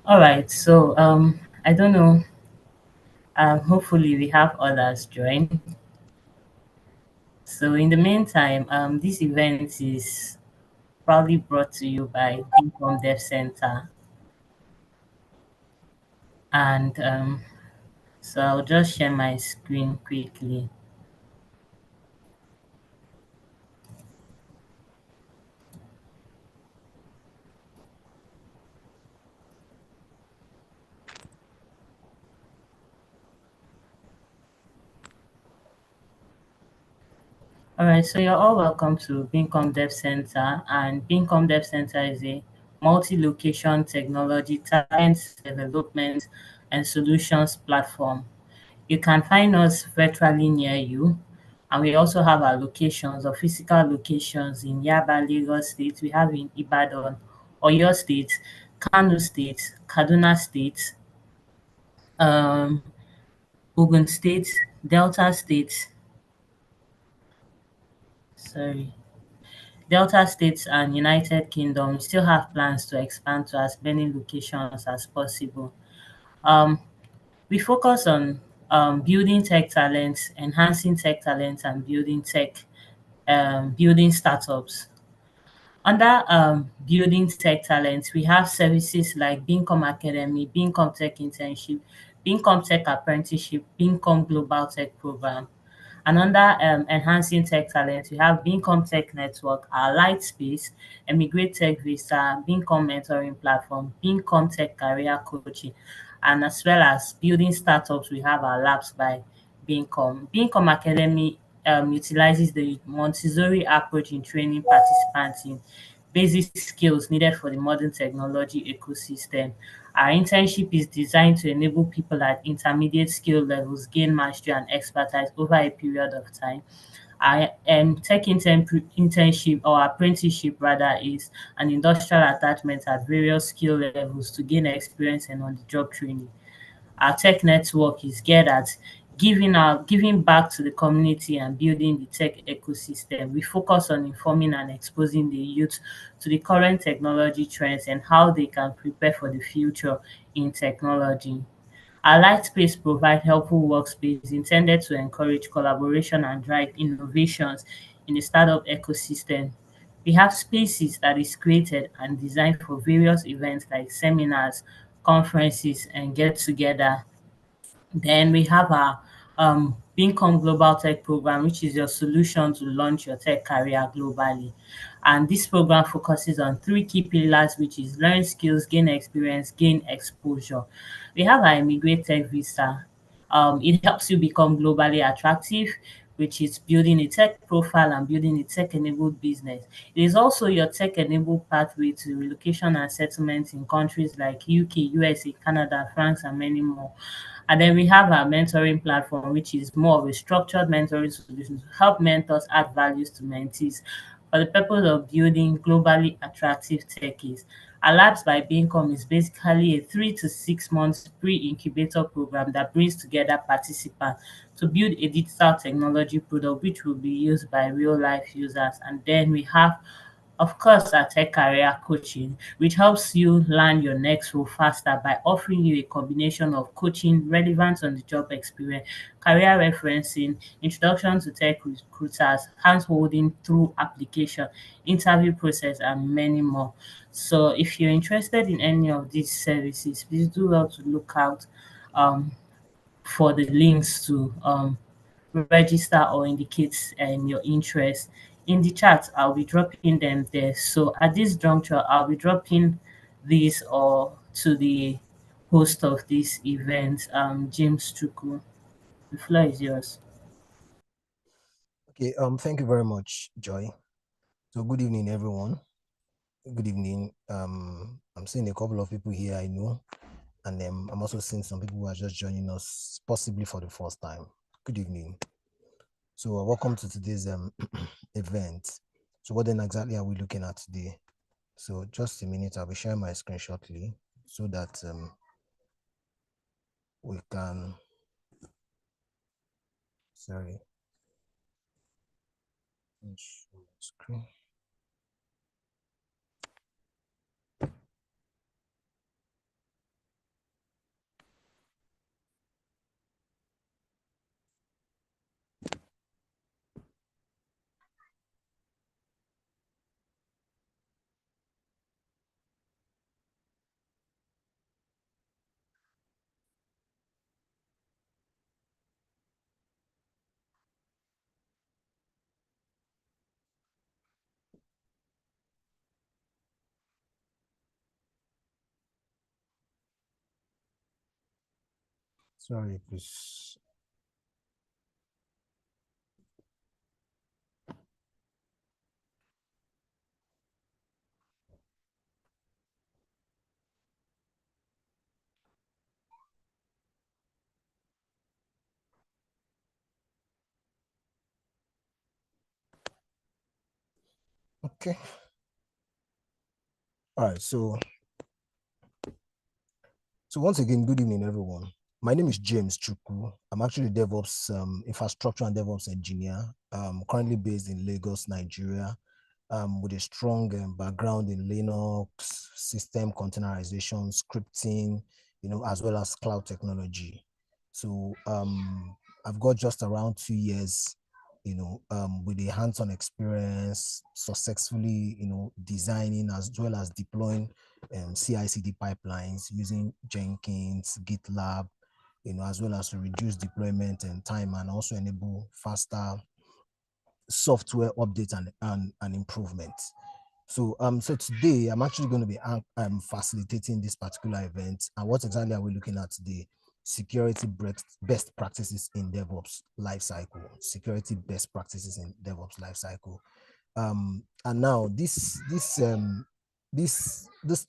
All right, so I don't know. Hopefully, we have others join. So, in the meantime, this event is proudly brought to you by Bincom Dev Center, and so I'll just share my screen quickly. All right, so you're all welcome to Bincom Dev Center, and Bincom Dev Center is a multi-location technology talent development and solutions platform. You can find us virtually near you, and we also have our locations or physical locations in Yaba, Lagos State. We have in Ibadan, Oyo State, Kano State, Kaduna State, um, Ogun State, Delta State, sorry, Delta States and United Kingdom. We still have plans to expand to as many locations as possible. Um, we focus on building tech talents, enhancing tech talents, and building startups. Under building tech talents, we have services like Bincom Academy, Bincom Tech Internship, Bincom Tech Apprenticeship, Bincom Global Tech Program. And under enhancing tech talent, we have Bincom Tech Network, our Light Space, Emigrate Tech Vista, Bincom Mentoring Platform, Bincom Tech Career Coaching, and as well as building startups, we have our Labs by Bincom. Bincom Academy utilizes the Montessori approach in training participants in basic skills needed for the modern technology ecosystem. Our internship is designed to enable people at intermediate skill levels gain mastery and expertise over a period of time. Our internship or apprenticeship rather is an industrial attachment at various skill levels to gain experience and on-the-job training. Our tech network is geared at giving back to the community and building the tech ecosystem. We focus on informing and exposing the youth to the current technology trends and how they can prepare for the future in technology. Our Lightspace provide helpful workspace intended to encourage collaboration and drive innovations in the startup ecosystem. We have spaces that is created and designed for various events like seminars, conferences, and get-together. Then we have our Bincom Global Tech Program, which is your solution to launch your tech career globally. And this program focuses on three key pillars, which is learn skills, gain experience, gain exposure. We have our Immigrate Tech Visa. It helps you become globally attractive, which is building a tech profile and building a tech-enabled business. It is also your tech-enabled pathway to relocation and settlement in countries like UK, USA, Canada, France, and many more. And then we have our mentoring platform, which is more of a structured mentoring solution to help mentors add values to mentees for the purpose of building globally attractive techies. Our Labs by Bincom is basically a 3 to 6 months pre-incubator program that brings together participants to build a digital technology product which will be used by real life users. And then we have of course, our tech career coaching, which helps you land your next role faster by offering you a combination of coaching, relevant on the job experience, career referencing, introduction to tech recruiters, hand holding through application, interview process, and many more. So, if you're interested in any of these services, please do well to look out um, for the links to register or indicate your interest in the chat. I'll be dropping them there. So at this juncture, I'll be dropping this or to the host of this event, James Chuku. The floor is yours. Okay, thank you very much, Joy. So good evening, everyone. Good evening. I'm seeing a couple of people here I know, and I'm also seeing some people who are just joining us, possibly for the first time. Good evening. So welcome to today's event. So what then exactly are we looking at today? So just a minute, I'll be sharing my screen shortly so that we can. Sorry. Screen. Sorry, please. Okay. All right. So once again, good evening, everyone. My name is James Chukwu. I'm actually a DevOps infrastructure and DevOps engineer. Currently based in Lagos, Nigeria, with a strong background in Linux, system containerization, scripting, as well as cloud technology. So I've got just around 2 years, with a hands-on experience, successfully, designing as well as deploying CI/CD pipelines using Jenkins, GitLab, as well as to reduce deployment and time and also enable faster software updates and improvement. So today I'm actually going to be facilitating this particular event. And what exactly are we looking at today? Security best practices in DevOps lifecycle. Security best practices in DevOps lifecycle. And now this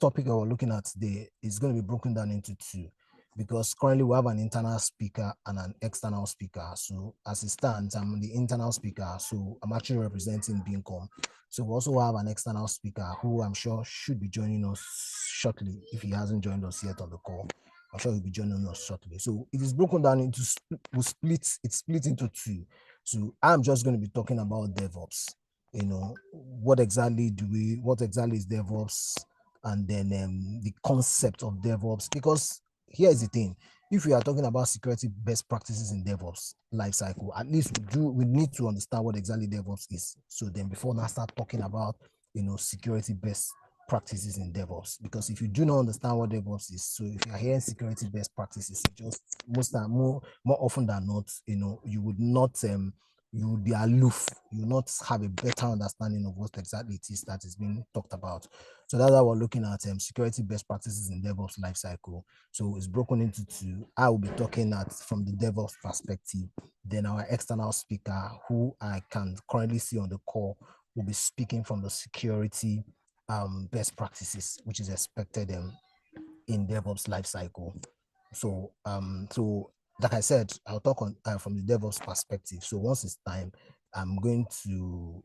topic that we're looking at today is going to be broken down into two, because currently we have an internal speaker and an external speaker. So as it stands, I'm the internal speaker, so I'm actually representing Bincom. So we also have an external speaker who I'm sure should be joining us shortly. If he hasn't joined us yet on the call, I'm sure he'll be joining us shortly. So it is broken down into it's split into two. So I'm just going to be talking about DevOps. What exactly is DevOps, and then the concept of DevOps. Because here's the thing: if we are talking about security best practices in DevOps lifecycle, at least we need to understand what exactly DevOps is. So then before now start talking about security best practices in DevOps. Because if you do not understand what DevOps is, so if you are hearing security best practices, just more often than not, you would not you would be aloof. You will not have a better understanding of what exactly it is that is being talked about. So that's how we're looking at security best practices in DevOps lifecycle. So it's broken into two. I will be talking from the DevOps perspective. Then our external speaker, who I can currently see on the call, will be speaking from the security best practices, which is expected in DevOps lifecycle. So like I said, I'll talk on from the DevOps perspective. So once it's time, I'm going to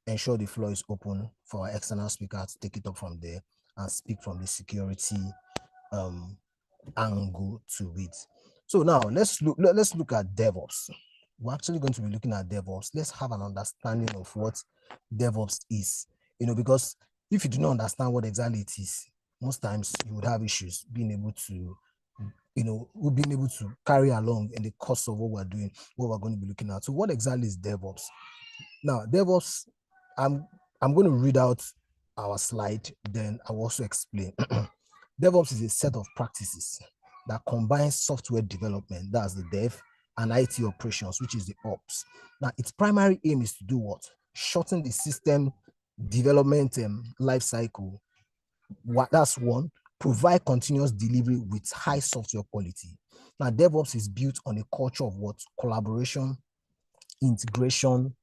ensure the floor is open for our external speaker to take it up from there and speak from the security angle to it. So now let's look at DevOps. We're actually going to be looking at DevOps. Let's have an understanding of what DevOps is. Because if you do not understand what exactly it is, most times you would have issues being able to we've been able to carry along in the course of what we're doing, what we're going to be looking at. So what exactly is DevOps? Now, DevOps, I'm going to read out our slide, then I'll also explain. DevOps is a set of practices that combines software development, that's the dev, and IT operations, which is the ops. Now, its primary aim is to do what? Shorten the system development life cycle. That's one. Provide continuous delivery with high software quality. Now, DevOps is built on a culture of what? Collaboration, integration,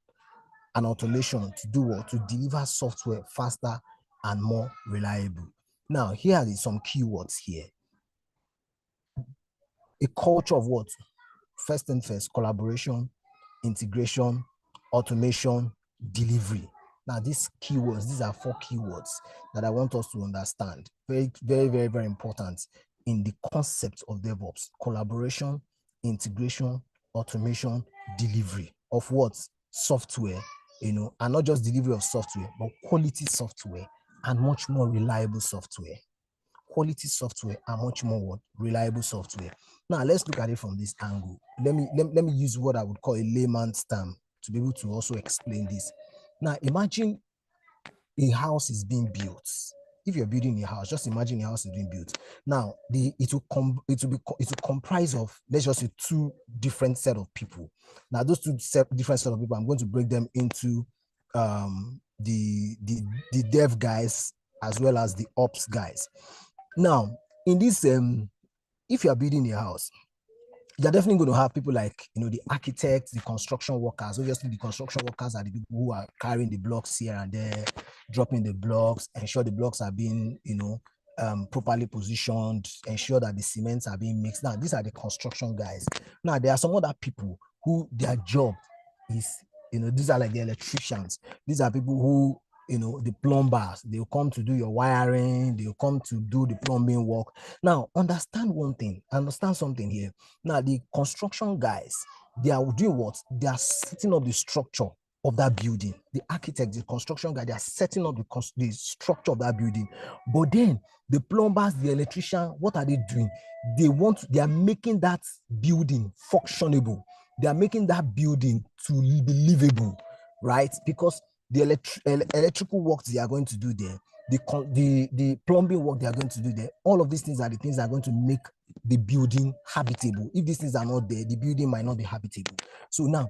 and automation to do what? To deliver software faster and more reliable. Now, here are some keywords here. A culture of what? First and first, collaboration, integration, automation, delivery. Now, these are 4 keywords that I want us to understand. Very, very, very, very important in the concept of DevOps. Collaboration, integration, automation, delivery of what? Software, and not just delivery of software, but quality software and much more reliable software. Quality software and much more reliable software. Now let's look at it from this angle. Let me use what I would call a layman's term to be able to also explain this. Now imagine a house is being built. If you're building a house, just imagine a house is being built. Now it will comprise of, let's just say, 2 different set of people. Now those 2 different set of people, I'm going to break them into the dev guys as well as the ops guys. Now, in this, if you are building a house, you're definitely going to have people like, the architects, the construction workers. Obviously, the construction workers are the people who are carrying the blocks here and there, dropping the blocks, ensure the blocks are being, properly positioned, ensure that the cements are being mixed. Now, these are the construction guys. Now, there are some other people who their job is, these are like the electricians. These are people who, the plumbers. They'll come to do your wiring. They'll come to do the plumbing work. Now, understand one thing. Understand something here. Now, the construction guys, they are doing what? They are setting up the structure of that building. The architect, the construction guy, they are setting up the structure of that building. But then the plumbers, the electrician, what are they doing? They are making that building functionable. They are making that building to be livable, right? Because the electrical work they are going to do there, the plumbing work they are going to do there, all of these things are the things that are going to make the building habitable. If these things are not there, the building might not be habitable. So now,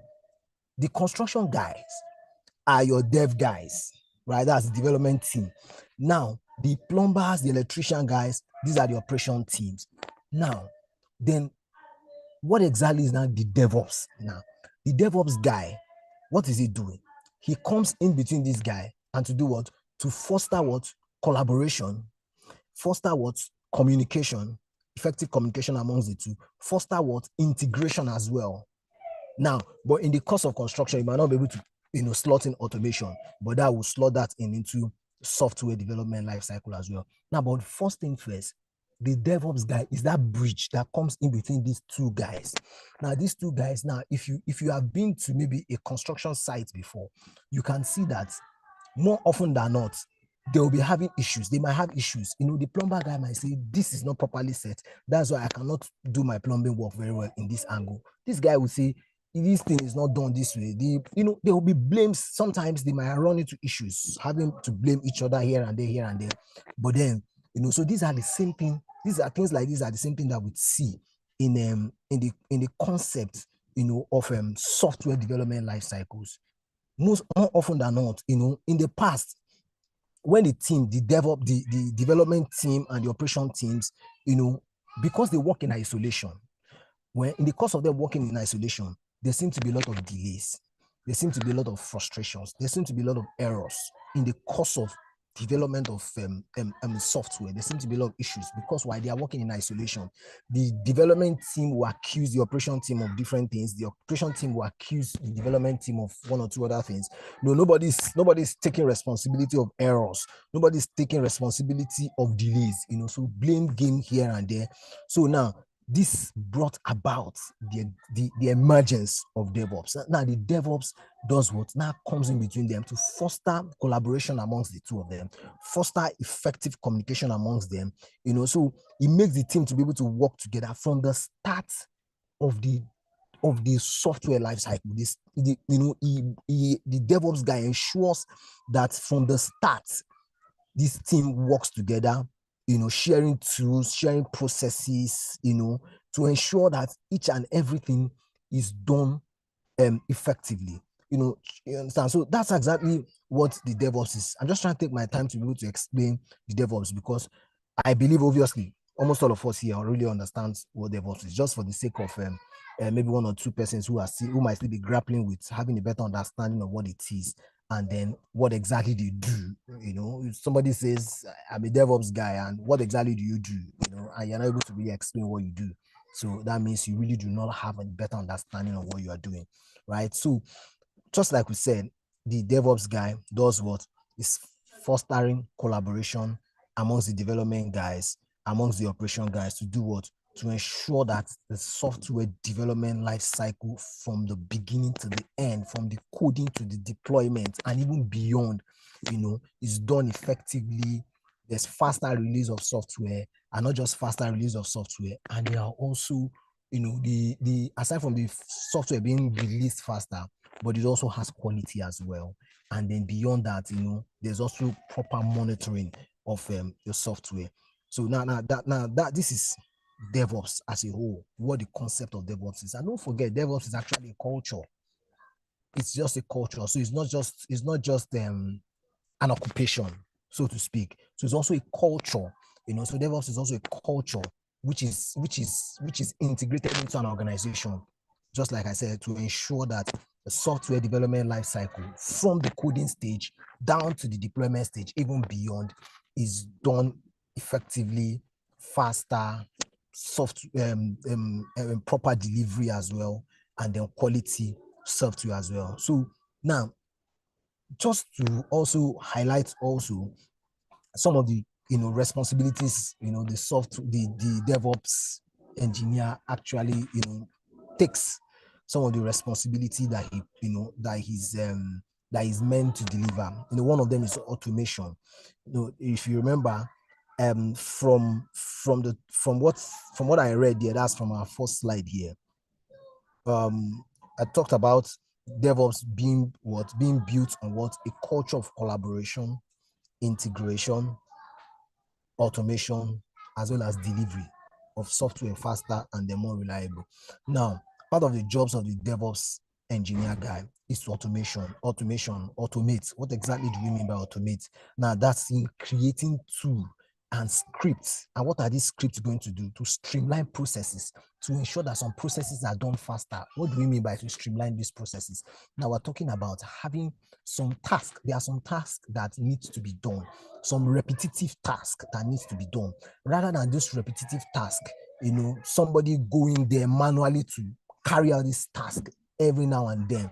the construction guys are your dev guys, right? That's the development team. Now, the plumbers, the electrician guys, these are the operation teams. Now, then what exactly is now the DevOps? Now, the DevOps guy, what is he doing? He comes in between this guy and to do what? To foster what? Collaboration, foster what? Communication, effective communication amongst the two, foster what? Integration as well. Now, but in the course of construction, you might not be able to, slot in automation, but that will slot that into software development lifecycle as well. Now, but first thing first, the DevOps guy is that bridge that comes in between these two guys. Now, these two guys, now, if you have been to maybe a construction site before, you can see that more often than not, they will be having issues. They might have issues. The plumber guy might say, this is not properly set. That's why I cannot do my plumbing work very well in this angle. This guy will say, this thing is not done this way. There will be blames. Sometimes they might run into issues, having to blame each other here and there, here and there. But then, so these are the same thing. These are things like these are the same thing that we see in the concept, of software development life cycles. More often than not, in the past, when the development team and the operation teams, because they work in isolation, when in the course of them working in isolation, there seem to be a lot of delays. There seem to be a lot of frustrations. There seem to be a lot of errors in the course of development of software. There seem to be a lot of issues because while they are working in isolation, the development team will accuse the operation team of different things. The operation team will accuse the development team of one or two other things. No, nobody's taking responsibility of errors. Nobody's taking responsibility of delays. So blame game here and there. So now, this brought about the emergence of DevOps. Now, the DevOps does what? Now comes in between them to foster collaboration amongst the two of them, foster effective communication amongst them. So it makes the team to be able to work together from the start of the software lifecycle. The DevOps guy ensures that from the start, this team works together, sharing tools, sharing processes, to ensure that each and everything is done effectively. You understand? So that's exactly what the DevOps is. I'm just trying to take my time to be able to explain the DevOps because I believe, obviously, almost all of us here really understand what DevOps is, just for the sake of maybe one or two persons who might still be grappling with having a better understanding of what it is and then what exactly they do. If somebody says, I'm a DevOps guy, and what exactly do you do? And you're not able to really explain what you do. So that means you really do not have a better understanding of what you are doing, right? So just like we said, the DevOps guy does what? Is fostering collaboration amongst the development guys, amongst the operation guys to do what? To ensure that the software development life cycle from the beginning to the end, from the coding to the deployment and even beyond, is done effectively. There's faster release of software and not just faster release of software. And there are also, the aside from the software being released faster, but it also has quality as well. And then beyond that, there's also proper monitoring of your software. So now this is DevOps as a whole, what the concept of DevOps is. And don't forget, DevOps is actually a culture. It's just a culture. So it's not just an occupation, so to speak. So it's also a culture. So DevOps is also a culture which is integrated into an organization, just like I said, to ensure that the software development lifecycle from the coding stage down to the deployment stage, even beyond, is done effectively, faster, proper delivery as well, and then quality software as well. So now, just to also highlight also some of the responsibilities the the DevOps engineer actually takes, some of the responsibility that that is meant to deliver. One of them is automation. If you remember, from what I read here, that's from our first slide here. I talked about DevOps being built on a culture of collaboration, integration, automation, as well as delivery of software faster and then more reliable. Now, part of the jobs of the DevOps engineer guy is to automate. What exactly do we mean by automate? Now, that's in creating tool and scripts. And what are these scripts going to do? To streamline processes, to ensure that some processes are done faster. What do we mean by to streamline these processes? Now, we're talking about having some tasks. There are some tasks that need to be done, some repetitive task that needs to be done. Rather than this repetitive task, somebody going there manually to carry out this task every now and then,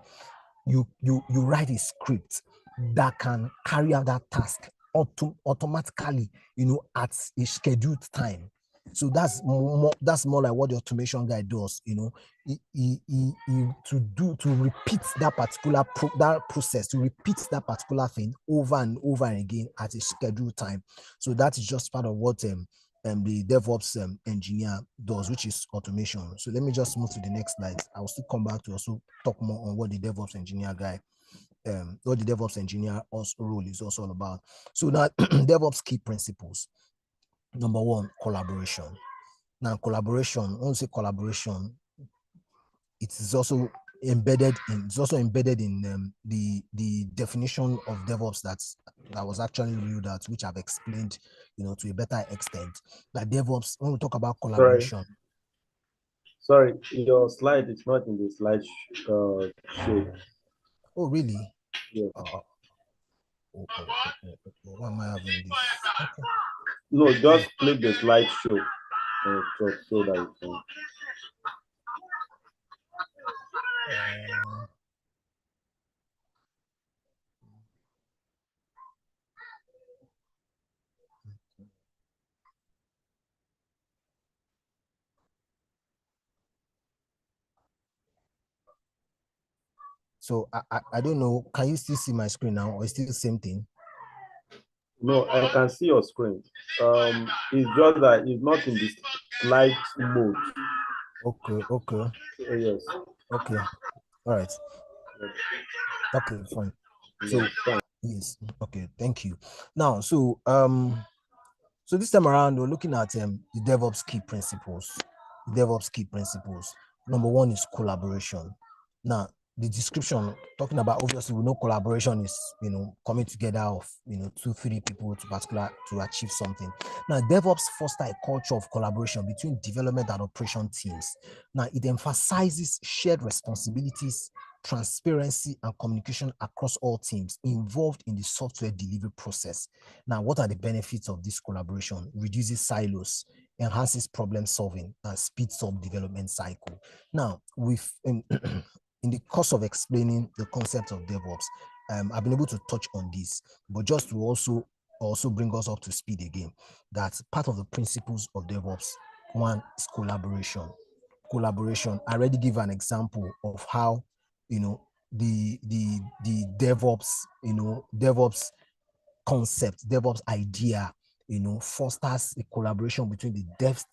you write a script that can carry out that task automatically, at a scheduled time. So that's more like what the automation guy does. To repeat that particular process, to repeat that particular thing over and over again at a scheduled time. So that is just part of what the DevOps engineer does, which is automation. So let me just move to the next slide. I will still come back to also talk more on what the DevOps engineer guy, what the DevOps engineer role is also all about. So now, DevOps key principles. Number one, collaboration. Now, collaboration, when we say collaboration, it is also embedded in the definition of DevOps that was actually read out, which I've explained, to a better extent. That DevOps, when we talk about collaboration. Sorry, your slide is not in the slide shape. Oh, really? Yeah. Why am I having this? Okay. No, just click the slideshow so that you can. So I don't know. Can you still see my screen now, or is it the same thing? No, I can see your screen. It's just that it's not in the slide mode. Okay. Yes. Okay. All right. Okay, fine. So yes. Okay, thank you. Now, so this time around, we're looking at the DevOps key principles. Number one is collaboration. Now, the description talking about, obviously we know collaboration is coming together of 2-3 people to achieve something. Now, DevOps foster a culture of collaboration between development and operation teams. Now, it emphasizes shared responsibilities, transparency, and communication across all teams involved in the software delivery process. Now, what are the benefits of this collaboration? Reduces silos, enhances problem solving, and speeds up development cycle. Now, in the course of explaining the concept of DevOps, I've been able to touch on this, but just to also bring us up to speed again, that part of the principles of DevOps, one is collaboration. I already give an example of how the DevOps DevOps concept, DevOps idea, fosters a collaboration between the dev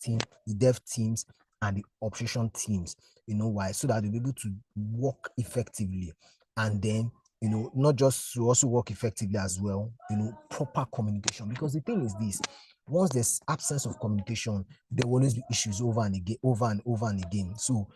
teams and the operation teams. Why? So that they'll be able to work effectively, and then not just to also work effectively as well, proper communication. Because the thing is this: once there's absence of communication, there will always be issues over and again. So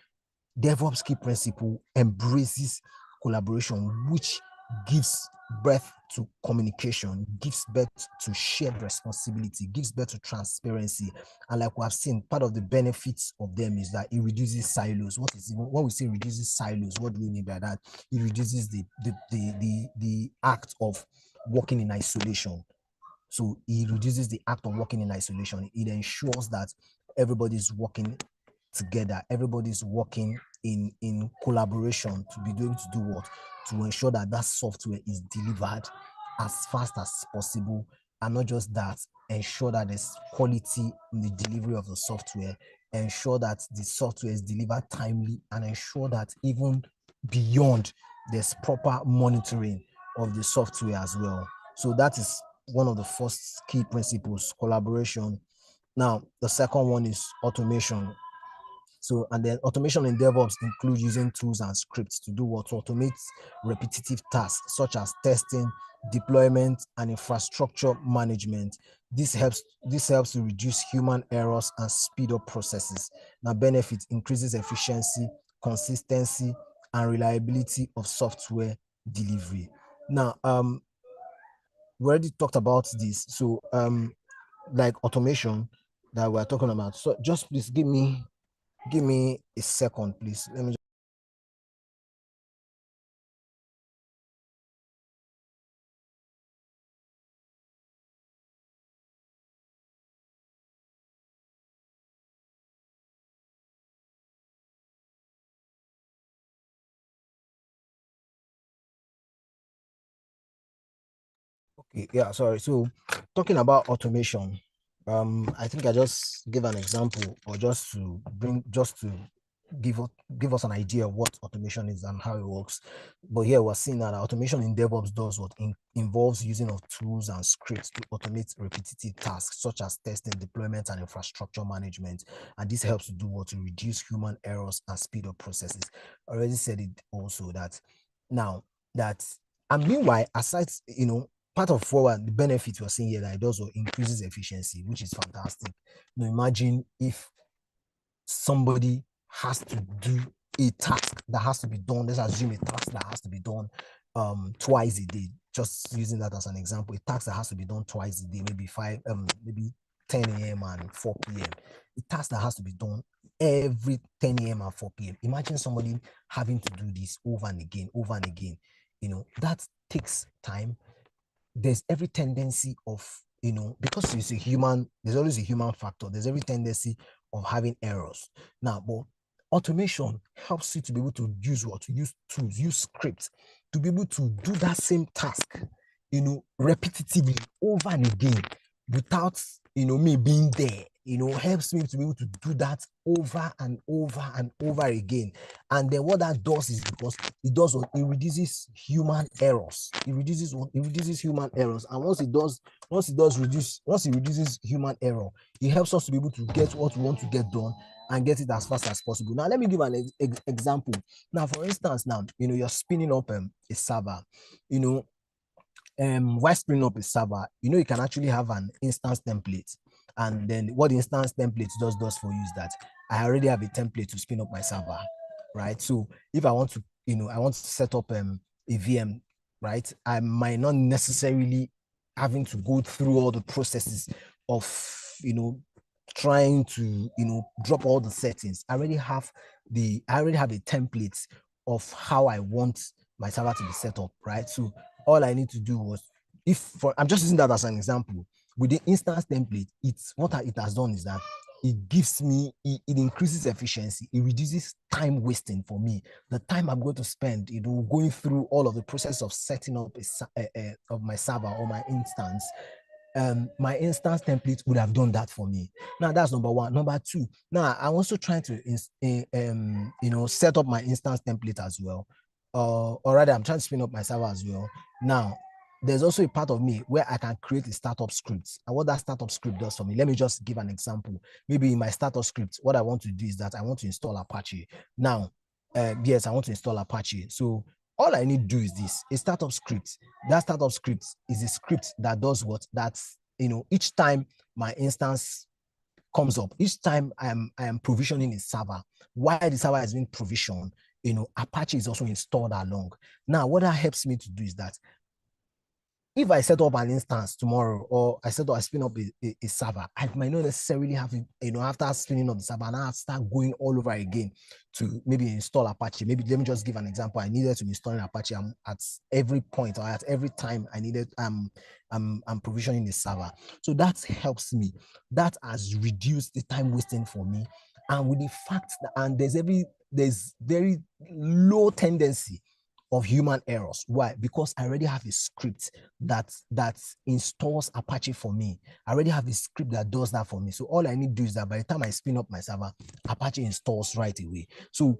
DevOps key principle embraces collaboration, which gives birth to communication, gives birth to shared responsibility, gives birth to transparency. And like we have seen, part of the benefits of them is that it reduces silos. When we say reduces silos, what do we mean by that? It reduces the act of working in isolation. So it reduces the act of working in isolation. It ensures that everybody's working together, everybody's working in collaboration to be able to do what? To ensure that that software is delivered as fast as possible. And not just that, ensure that there's quality in the delivery of the software, ensure that the software is delivered timely, and ensure that even beyond, there's proper monitoring of the software as well. So that is one of the first key principles: collaboration. Now, the second one is automation. So, and then automation in DevOps include using tools and scripts to do what? To automate repetitive tasks such as testing, deployment, and infrastructure management. This helps to reduce human errors and speed up processes. Now, benefit increases efficiency, consistency, and reliability of software delivery. Now, we already talked about this. So, like automation that we're talking about. So, just please give me a second, please. Let me. Okay, yeah, sorry. So talking about automation, I think I just give an example, or just to give us an idea of what automation is and how it works. But here we're seeing that automation in DevOps does what? Involves using of tools and scripts to automate repetitive tasks such as testing, deployment, and infrastructure management. And this helps to do what? To reduce human errors and speed up processes. I already said it also that now that, and meanwhile, aside, part of forward the benefits we're seeing here, that it also increases efficiency, which is fantastic. Imagine if somebody has to do a task that has to be done. Let's assume a task that has to be done twice a day. Just using that as an example, a task that has to be done twice a day, maybe 10 a.m. and 4 p.m. A task that has to be done every 10 a.m. and 4 p.m. Imagine somebody having to do this over and again, over and again. That takes time. There's every tendency of, because it's a human, there's always a human factor. There's every tendency of having errors. Now, but automation helps you to be able to use what? To use tools, use scripts to be able to do that same task, repetitively over and again without, me being there. Helps me to be able to do that over and over and over again. And then what that does is, because it reduces human errors. It reduces human errors. And once it reduces human error, it helps us to be able to get what we want to get done and get it as fast as possible. Now, let me give an example. Now, for instance, you're spinning up a server, while spinning up a server, you can actually have an instance template. And then what the instance template does for you is that I already have a template to spin up my server, right? So if I want to, set up a VM, right? I might not necessarily having to go through all the processes of, trying to, drop all the settings. I already have a template of how I want my server to be set up, right? So all I need to do was, I'm just using that as an example. With the instance template, it has done is that it increases efficiency. It reduces time wasting for me. The time I'm going to spend, going through all of the process of setting up of my server or my instance. My instance template would have done that for me. Now that's number one. Number two, now I'm also trying to set up my instance template as well. Or rather, I'm trying to spin up my server as well. Now, there's also a part of me where I can create a startup script. And what that startup script does for me, let me just give an example. Maybe in my startup script, what I want to do is that I want to install Apache. Now, yes, I want to install Apache. So all I need to do is this: a startup script. That startup script is a script that does what? That's, each time my instance comes up, each time I am provisioning a server, while the server has been provisioned, Apache is also installed along. Now, what that helps me to do is that if I set up an instance tomorrow, or I spin up a server, I might not necessarily have to, after spinning up the server, and I have to start going all over again to maybe install Apache. Maybe let me just give an example. I needed to install Apache at every point, or at every time I needed, I'm provisioning the server. So that helps me. That has reduced the time wasting for me. And with the fact that, and there's very low tendency of human errors. Why? Because I already have a script that installs Apache for me. I already have a script that does that for me. So all I need to do is that by the time I spin up my server, Apache installs right away. So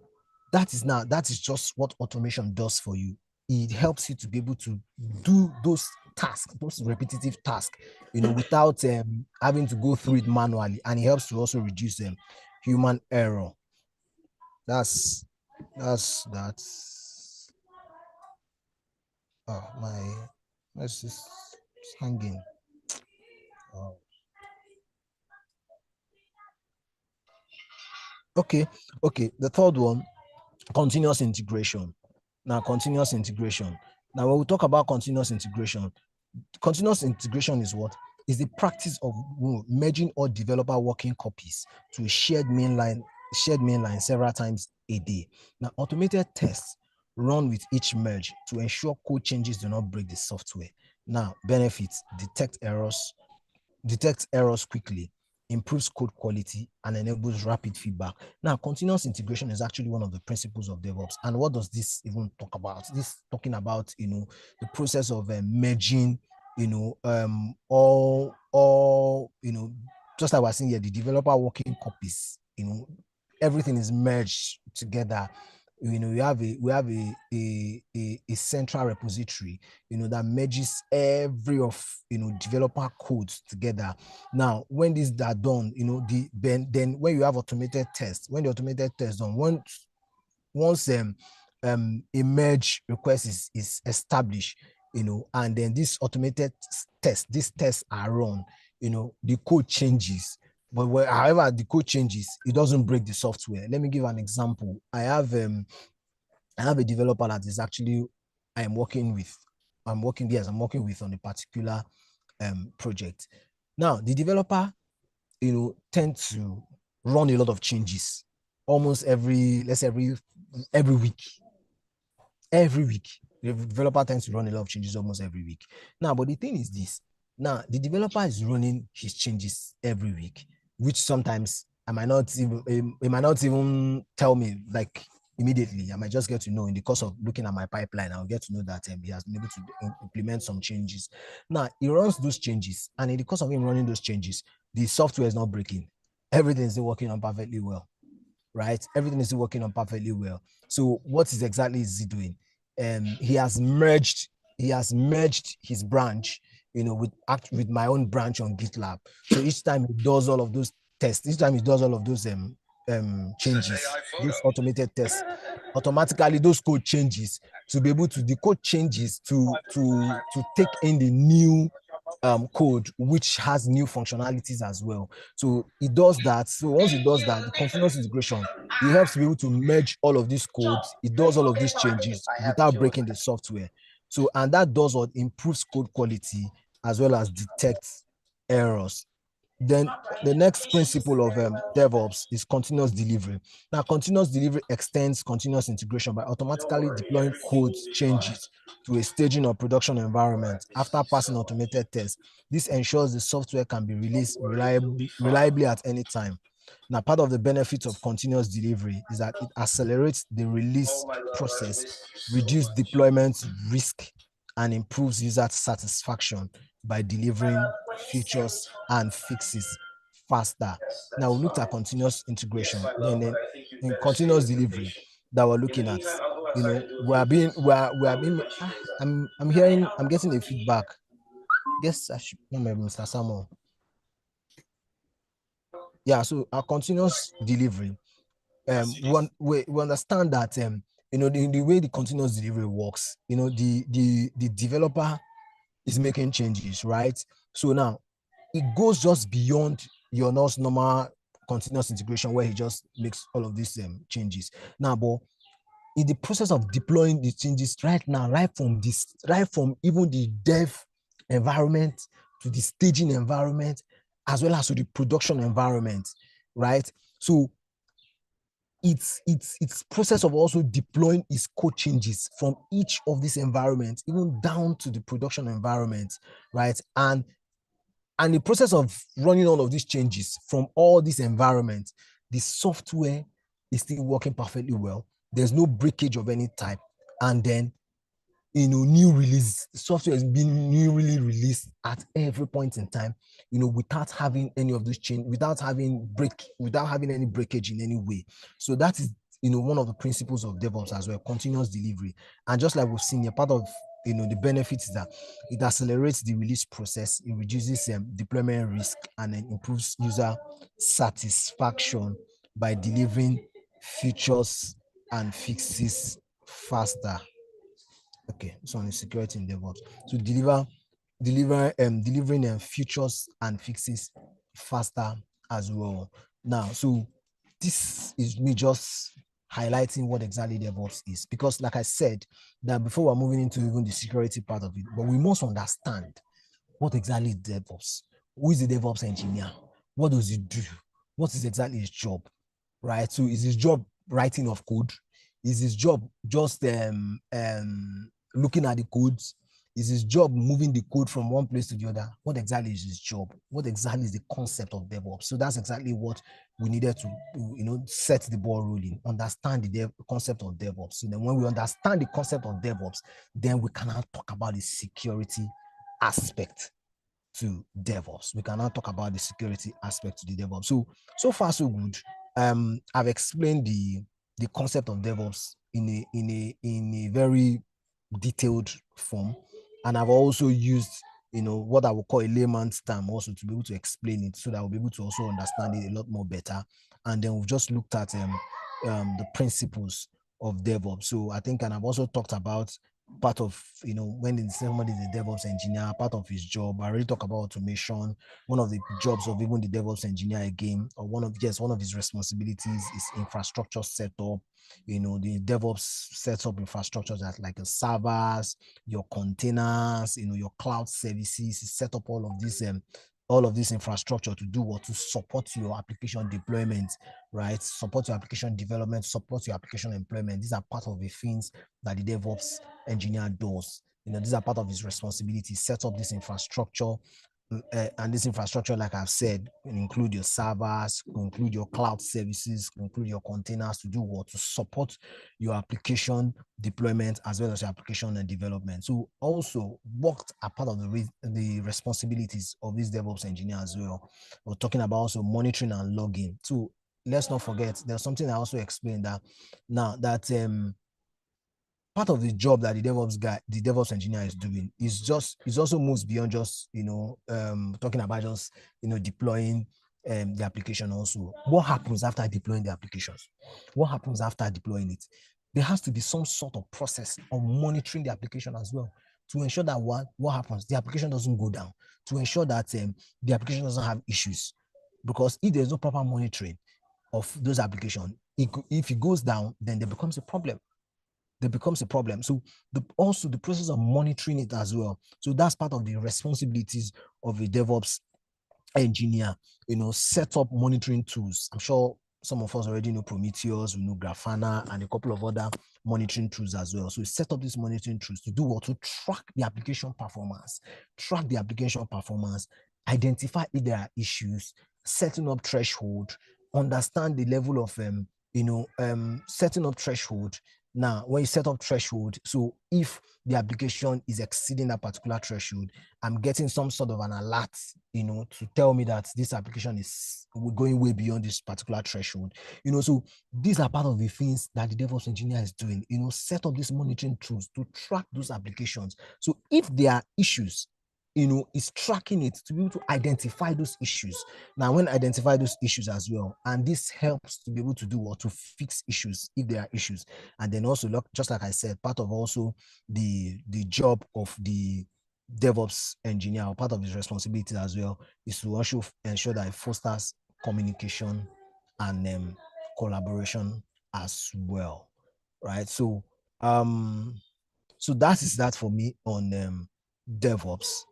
that is just what automation does for you. It helps you to be able to do those tasks, those repetitive tasks, without having to go through it manually. And it helps to also reduce human error. That's oh, let's just hanging. Oh. Okay. The third one, continuous integration. Now, continuous integration. Now, when we talk about continuous integration is what? Is the practice of merging all developer working copies to a shared mainline several times a day. Now, automated tests run with each merge to ensure code changes do not break the software. Now, benefits: detect errors quickly, improves code quality, and enables rapid feedback. Now, continuous integration is actually one of the principles of DevOps. And what does this even talk about? This talking about, the process of merging, all, just like we're saying here, the developer working copies, everything is merged together. We have a central repository, that merges every of developer codes together. Now, when these are done, then when you have automated tests, when the automated test done, once a merge request is established, and then this automated these tests are run, the code changes. But however the code changes, it doesn't break the software. Let me give an example. I have a developer that is actually I'm working with on a particular project. Now, the developer, tend to run a lot of changes almost every week. Every week, the developer tends to run a lot of changes almost every week. Now, but the thing is this: now the developer is running his changes every week, which sometimes he might not even tell me like immediately. I might just get to know in the course of looking at my pipeline. I'll get to know that he has been able to implement some changes. Now, he runs those changes, and in the course of him running those changes, the software is not breaking. Everything is still working on perfectly well, right? Everything is still working on perfectly well. So what is he doing? He has merged his branch, with my own branch on GitLab. So each time he does all of those tests, each time he does all of those changes, those automated tests, automatically those code changes to be able to the code changes to take in the new code, which has new functionalities as well. So it does that. So once it does that, the continuous integration, it helps to be able to merge all of these codes. It does all of these changes without breaking the software. So, and that does what improves code quality as well as detects errors. Then the next principle of DevOps is continuous delivery. Now, continuous delivery extends continuous integration by automatically deploying code changes to a staging or production environment after passing automated tests. This ensures the software can be released reliably at any time. Now, part of the benefits of continuous delivery is that it accelerates the release process, reduces deployment risk, and improves user satisfaction by delivering features and fixes faster. Now, we looked at continuous integration. Then in continuous delivery that we're looking at, I'm getting a feedback. Guess I should remember Mr. Samuel. Yeah, so our continuous delivery, we understand that the way the continuous delivery works, the developer is making changes, right? So now it goes just beyond your normal continuous integration where he just makes all of these changes. Now, but in the process of deploying the changes right now, right from even the dev environment to the staging environment, as well as to the production environment, right? So it's process of also deploying its code changes from each of these environments, even down to the production environment, right? And the process of running all of these changes from all these environments, the software is still working perfectly well. There's no breakage of any type. And then, new release, the software is being newly released at every point in time, without having any of this change, without having any breakage in any way. So that is, one of the principles of DevOps as well, continuous delivery. And just like we've seen, a part of the benefits is that it accelerates the release process, it reduces deployment risk, and then improves user satisfaction by delivering features and fixes faster. Okay, so on security in DevOps. So delivering features and fixes faster as well. Now, so this is me just highlighting what exactly DevOps is, because like I said, that before we're moving into even the security part of it, but we must understand what exactly is DevOps. Who is the DevOps engineer? What does he do? What is exactly his job? Right? So is his job writing of code? Is his job just looking at the codes? Is his job moving the code from one place to the other? What exactly is his job? What exactly is the concept of DevOps? So that's exactly what we needed to, set the ball rolling, understand the concept of DevOps. So then when we understand the concept of DevOps, then we can now talk about the security aspect to DevOps. We can now talk about the security aspect to the DevOps. So far so good. I've explained the concept of DevOps in a very detailed form, and I've also used what I would call a layman's term also to be able to explain it, so that we'll be able to also understand it a lot more better. And then we've just looked at the principles of DevOps. So I think, and I've also talked about part of, when somebody is a DevOps engineer, part of his job. I already talk about automation. One of the jobs of even the DevOps engineer again, or one of his responsibilities is infrastructure setup. The DevOps sets up infrastructure that, like your servers, your containers, your cloud services, set up all of this infrastructure to do what? To support your application deployment, right? Support your application development, support your application employment. These are part of the things that the DevOps engineer does. These are part of his responsibilities. Set up this infrastructure, and this infrastructure, like I've said, can include your servers, can include your cloud services, can include your containers, to do what? To support your application deployment as well as your application and development. So also, what are part of the responsibilities of this DevOps engineer as well? We're talking about also monitoring and logging. So let's not forget, there's something I also explained, that now that part of the job that the DevOps engineer is doing is also moves beyond just talking about just deploying the application. Also, what happens after deploying the applications? What happens after deploying it? There has to be some sort of process of monitoring the application as well, to ensure that what happens, the application doesn't go down, to ensure that the application doesn't have issues. Because if there's no proper monitoring of those applications, if it goes down, then there becomes a problem. So also the process of monitoring it as well. So that's part of the responsibilities of a DevOps engineer. Set up monitoring tools. I'm sure some of us already know Prometheus, we know Grafana, and a couple of other monitoring tools as well. So set up these monitoring tools to do what? To track the application performance, identify if there are issues, setting up threshold, understand the level of setting up threshold. Now, when you set up threshold, so if the application is exceeding that particular threshold, I'm getting some sort of an alert, to tell me that this application is going way beyond this particular threshold. So these are part of the things that the DevOps engineer is doing. Set up these monitoring tools to track those applications. So if there are issues, is tracking it to be able to identify those issues. Now, when identify those issues as well, and this helps to be able to do what? To fix issues if there are issues. And then also, just like I said, part of also the job of the DevOps engineer, or part of his responsibility as well, is to also ensure that it fosters communication and collaboration as well. right? So that is that for me on DevOps.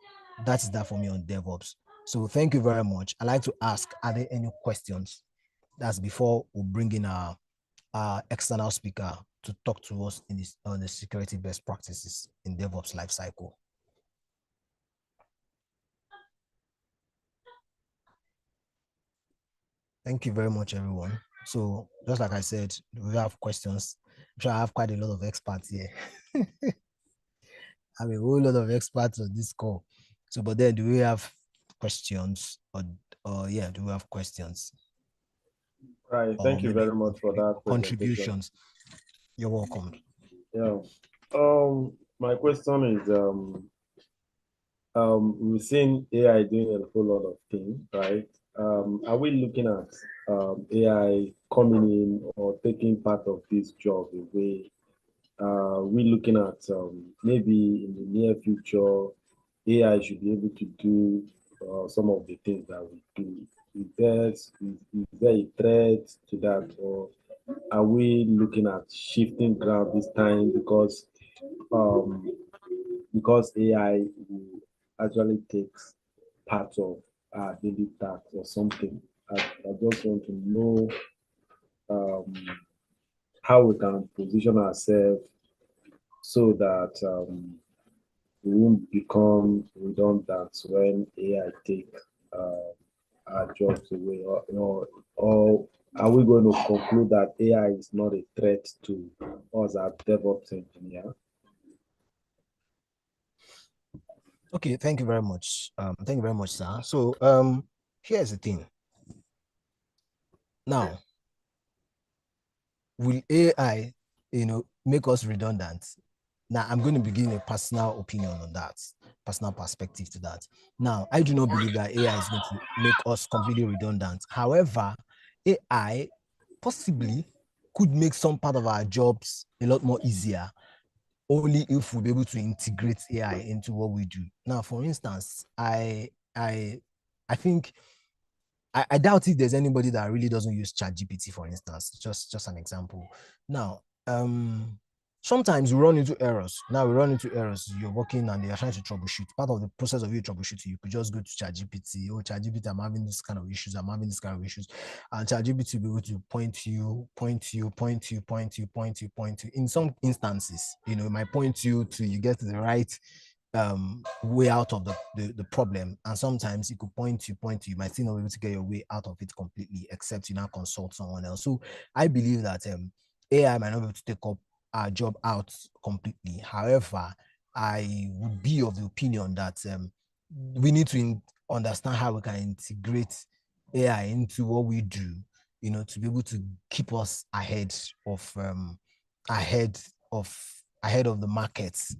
That is that for me on DevOps. So thank you very much. I'd like to ask, are there any questions? That's before we bring in our external speaker to talk to us on the security best practices in DevOps lifecycle. Thank you very much, everyone. So just like I said, we have questions. I'm sure I have quite a lot of experts here. I have a whole lot of experts on this call. So, but then do we have questions or yeah, do we have questions? Right. Thank you very much for that contributions. You're welcome. Yeah. My question is we've seen AI doing a whole lot of things, right? Are we looking at AI coming in or taking part of this job away? We looking at maybe in the near future, AI should be able to do some of the things that we do. Is there a threat to that, or are we looking at shifting ground this time um, because AI will actually takes part of our daily tasks or something? I just want to know um, how we can position ourselves so that we won't become redundant when AI take our jobs away, or are we going to conclude that AI is not a threat to us as DevOps engineer? Okay, thank you very much. Thank you very much, sir. So here's the thing. Now, will AI, make us redundant? Now, I'm going to begin a personal opinion on that, personal perspective to that. Now, I do not believe that AI is going to make us completely redundant. However, AI possibly could make some part of our jobs a lot more easier, only if we'll be able to integrate AI into what we do. Now, for instance, I think I doubt if there's anybody that really doesn't use ChatGPT, for instance, just an example. Now, sometimes we run into errors. You're working and you're trying to troubleshoot. Part of the process of you troubleshooting, you could just go to ChatGPT. Oh, ChatGPT, I'm having this kind of issues. And ChatGPT will be able to point you. In some instances, it might point you to you get to the right way out of the problem, and sometimes it could point you you might still not be able to get your way out of it completely except you now consult someone else. So I believe that AI might not be able to take up our job out completely. However, I would be of the opinion that we need to understand how we can integrate AI into what we do, to be able to keep us ahead of the markets,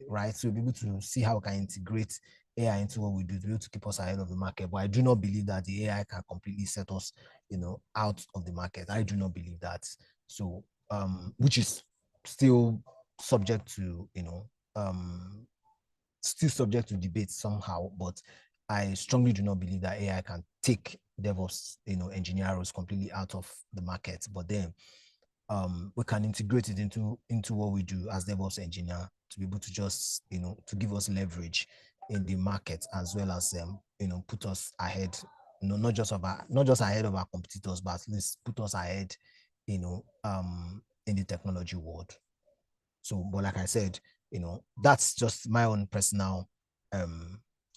right? So we'll be able to see how we can integrate AI into what we do to be able to keep us ahead of the market. But I do not believe that the AI can completely set us, out of the market. I do not believe that. So, which is still subject to, still subject to debate somehow, but I strongly do not believe that AI can take DevOps, engineer roles completely out of the market. But then we can integrate it into what we do as DevOps engineer to be able to just, to give us leverage in the market, as well as put us ahead, not just ahead of our competitors, but at least put us ahead, in the technology world. So, but like I said, that's just my own personal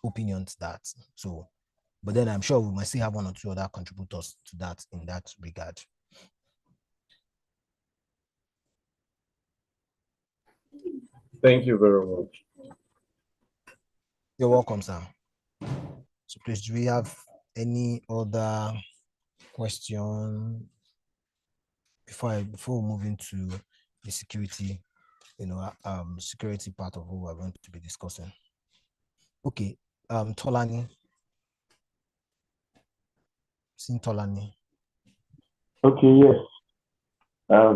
opinion to that. So, but then I'm sure we might still have one or two other contributors to that in that regard. Thank you very much. You're welcome, sir. So please, do we have any other question before we move into the security, security part of what we're going to be discussing? Okay, Tolani. Tolani. Okay, yes. I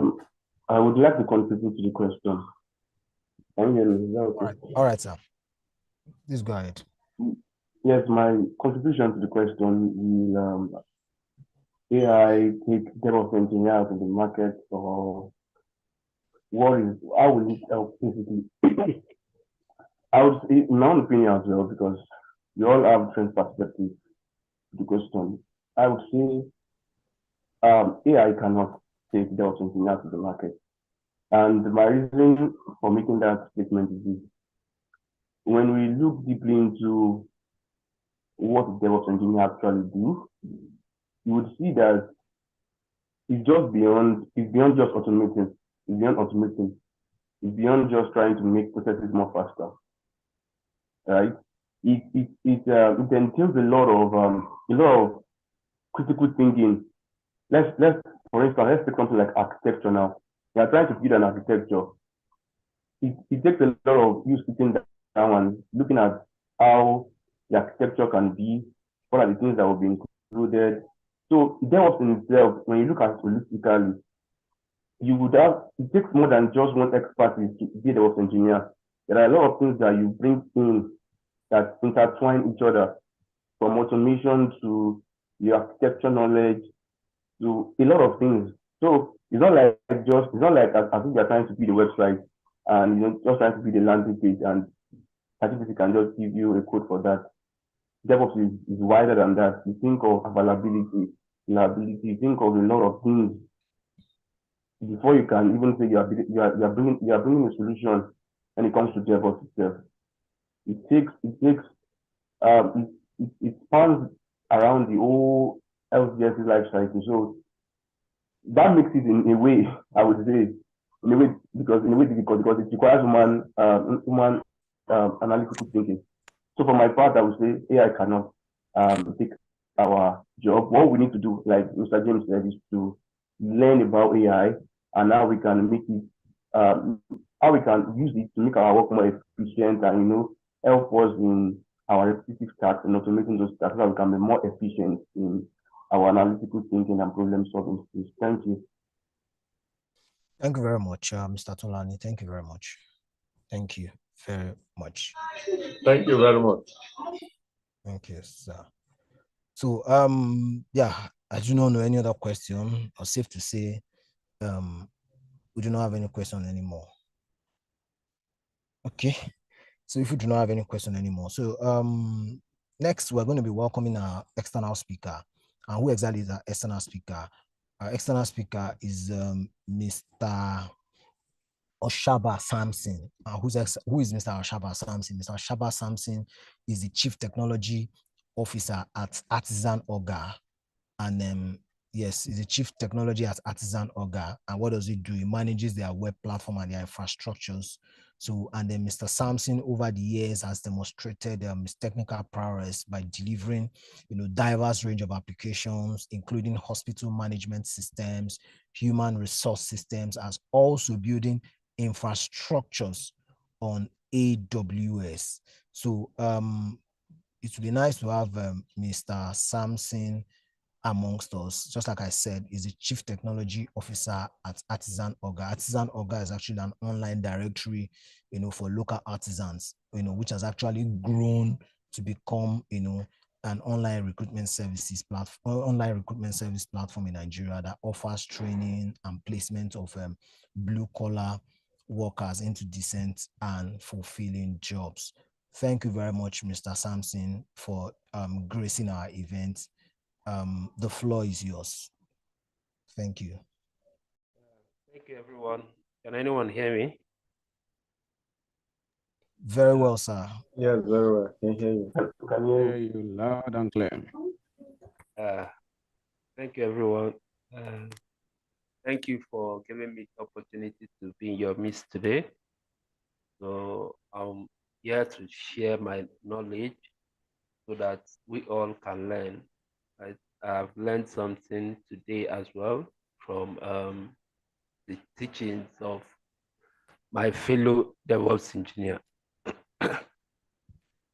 would like to contribute to the question. Can you hear me? Is that okay? All right, sir. Please go ahead. Yes, my contribution to the question will AI take DevOps engineers in the market, or how will it help basically? I would say, in my own opinion as well, because we all have different perspectives to the question. I would say AI cannot take DevOps engineers to the market. And my reason for making that statement is this. When we look deeply into what a DevOps engineer actually do, you would see that it's beyond just automating, it's beyond automating, it's beyond just trying to make processes more faster, right? It entails a lot of critical thinking. Let's for instance, let's take something like architecture now. You are trying to build an architecture. It takes a lot of you sitting down and looking at how the architecture can be, what are the things that will be included. So DevOps in itself, when you look at it holistically, it takes more than just one expertise to be a DevOps engineer. There are a lot of things that you bring in that intertwine each other, from automation to the architecture knowledge to a lot of things. So it's not like as if you're trying to build a website and just trying to build a landing page and ChatGPT can just give you a code for that. DevOps is wider than that. You think of availability, reliability, you think of a lot of things before you can even say you are bringing a solution when it comes to DevOps itself. It spans around the whole LCS life cycle. So that makes it in a way, I would say, in a way difficult because it requires human analytical thinking. So for my part, I would say AI cannot take our job. What we need to do, like Mr. James said, is to learn about AI and how we can make it, how we can use it to make our work more efficient and help us in our repetitive tasks and automating those tasks so that we can be more efficient in our analytical thinking and problem solving skills. Thank you. Thank you very much, Mr. Tolani. Thank you very much. Thank you very much. Thank you very much. Thank you, sir. So, yeah, I do not know any other question, or safe to say, we do not have any question anymore. Okay. So if we do not have any question anymore, so next we're going to be welcoming our external speaker. And who exactly is our external speaker? Our external speaker is Mr. Oshaba Samson. Who is Mr. Oshaba Samson? Mr. Oshaba Samson is the Chief Technology Officer at Artisan Orga. And yes, he's the Chief Technology at Artisan Orga. And what does he do? He manages their web platform and their infrastructures. So, and then Mr. Sampson over the years has demonstrated his technical prowess by delivering, diverse range of applications, including hospital management systems, human resource systems, as also building infrastructures on AWS. So, it would be nice to have Mr. Sampson amongst us. Just like I said, is the Chief Technology Officer at Artisan Orga. Artisan Orga is actually an online directory, for local artisans, which has actually grown to become, an online recruitment service platform in Nigeria that offers training and placement of blue collar workers into decent and fulfilling jobs. Thank you very much, Mr. Sampson, for gracing our event. The floor is yours. Thank you. Thank you, everyone. Can anyone hear me? Very well, sir. Yes, very well. Can hear you. Can Hear you loud and clear. Thank you, everyone. Thank you for giving me the opportunity to be in your midst today. So I'm here to share my knowledge so that we all can learn. I've learned something today as well from the teachings of my fellow DevOps engineer.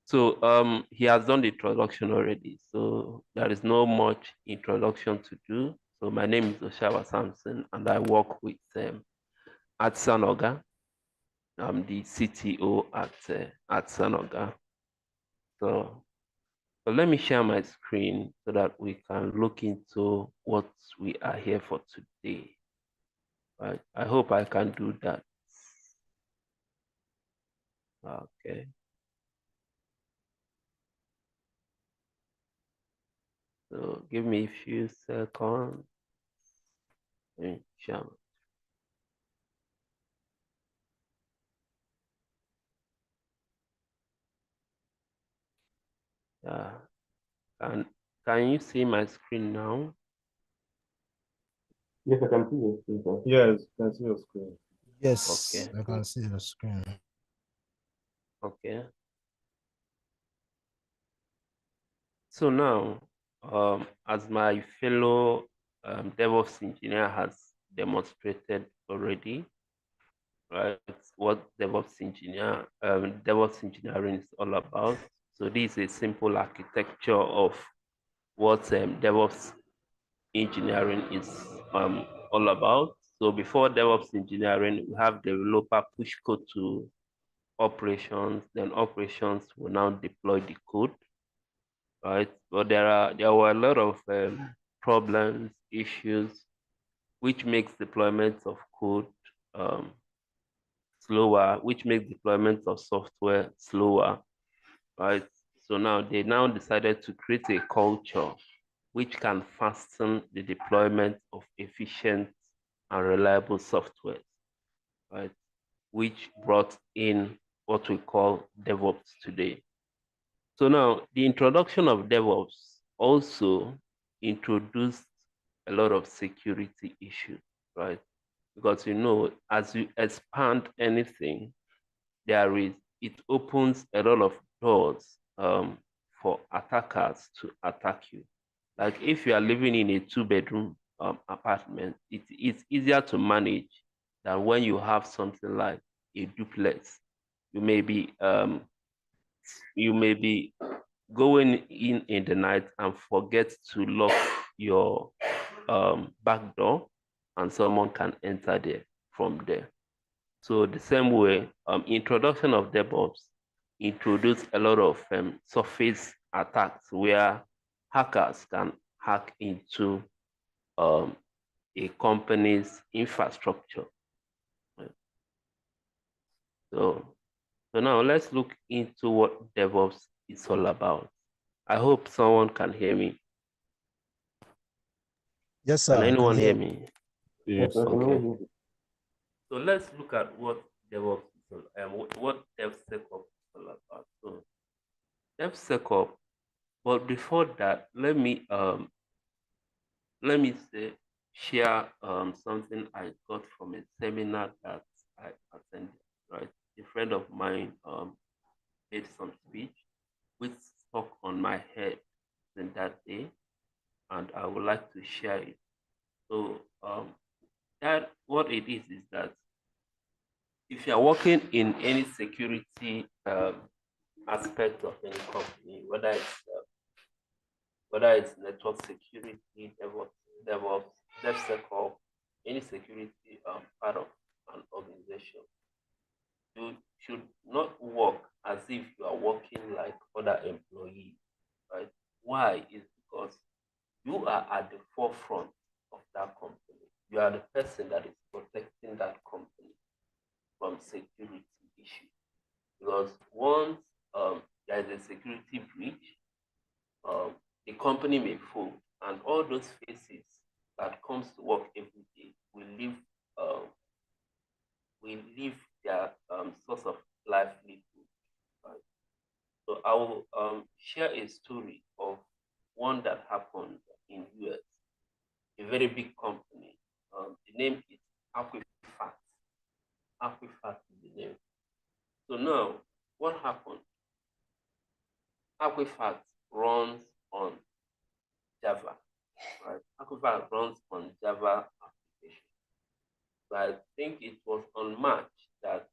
So he has done the introduction already, so there is no much introduction to do. So my name is Oshaba Samson, and I work with Artisan Orga. I'm the CTO at Sanoga. So let me share my screen so that we can look into what we are here for today. Right? I hope I can do that. Okay. So give me a few seconds. Sure. Yeah. Can you see my screen now? Yes, I can see you. Yes, can see your screen. Yes, Okay. I can see the screen. Okay. So now, as my fellow DevOps engineer has demonstrated already, right, what DevOps engineering is all about. So this is a simple architecture of what DevOps engineering is all about. So before DevOps engineering, we have developer push code to operations, then operations will now deploy the code, right? But there were a lot of problems, issues, which makes deployments of code um, slower, which makes deployments of software slower, right? So now they decided to create a culture which can fasten the deployment of efficient and reliable software, right? Which brought in what we call DevOps today. So now the introduction of DevOps also introduced a lot of security issues, right? Because as you expand anything, it opens a lot of doors for attackers to attack you. Like if you are living in a two-bedroom apartment, it's easier to manage than when you have something like a duplex. You may be you may be going in the night and forget to lock your back door, and someone can enter there from there. So the same way, introduction of DevOps introduced a lot of surface attacks where hackers can hack into um, a company's infrastructure. So, so now let's look into what DevOps is all about. I hope someone can hear me. Yes, sir. Can I can anyone hear hear you. me? Yes, I can Okay. hear you. So let's look at what DevOps is what DevSecOps is all about. So DevSecOps, but before that, let me say share something I got from a seminar that I attended. Right, a friend of mine made some speech which stuck on my head in that day, and I would like to share it. So that what it is that if you are working in any security aspect of any company, whether it's network security, DevOps, DevSecOps, any security part of an organization, you should not work as if you are working like other employees, right? Why? Is because you are at the forefront of that company. You are the person that is protecting that company from security issues. Because once there is a security breach, um, the company may fold, and all those faces that comes to work every day um, will leave their source of livelihood. Right? So I will share a story of one that happened in US, a very big company. The name is Equifax. Equifax is the name. So now, what happened? Equifax runs on Java, right? Equifax runs on Java application. So I think it was on March that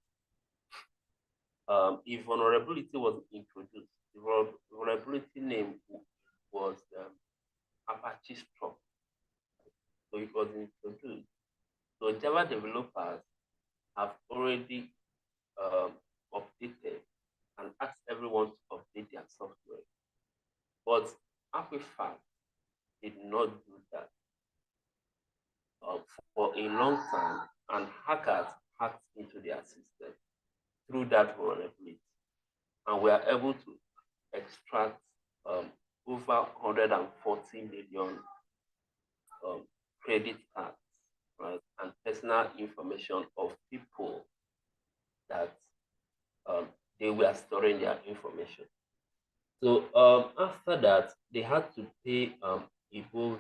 a vulnerability was introduced. The vulnerability name was Apache Struct. So it was introduced. So Java developers have already updated and asked everyone to update their software. But Equifax did not do that for a long time, and hackers hacked into their system through that vulnerability. and we are able to extract over 140 million credit cards, right, and personal information of people that they were storing their information. So after that, they had to pay above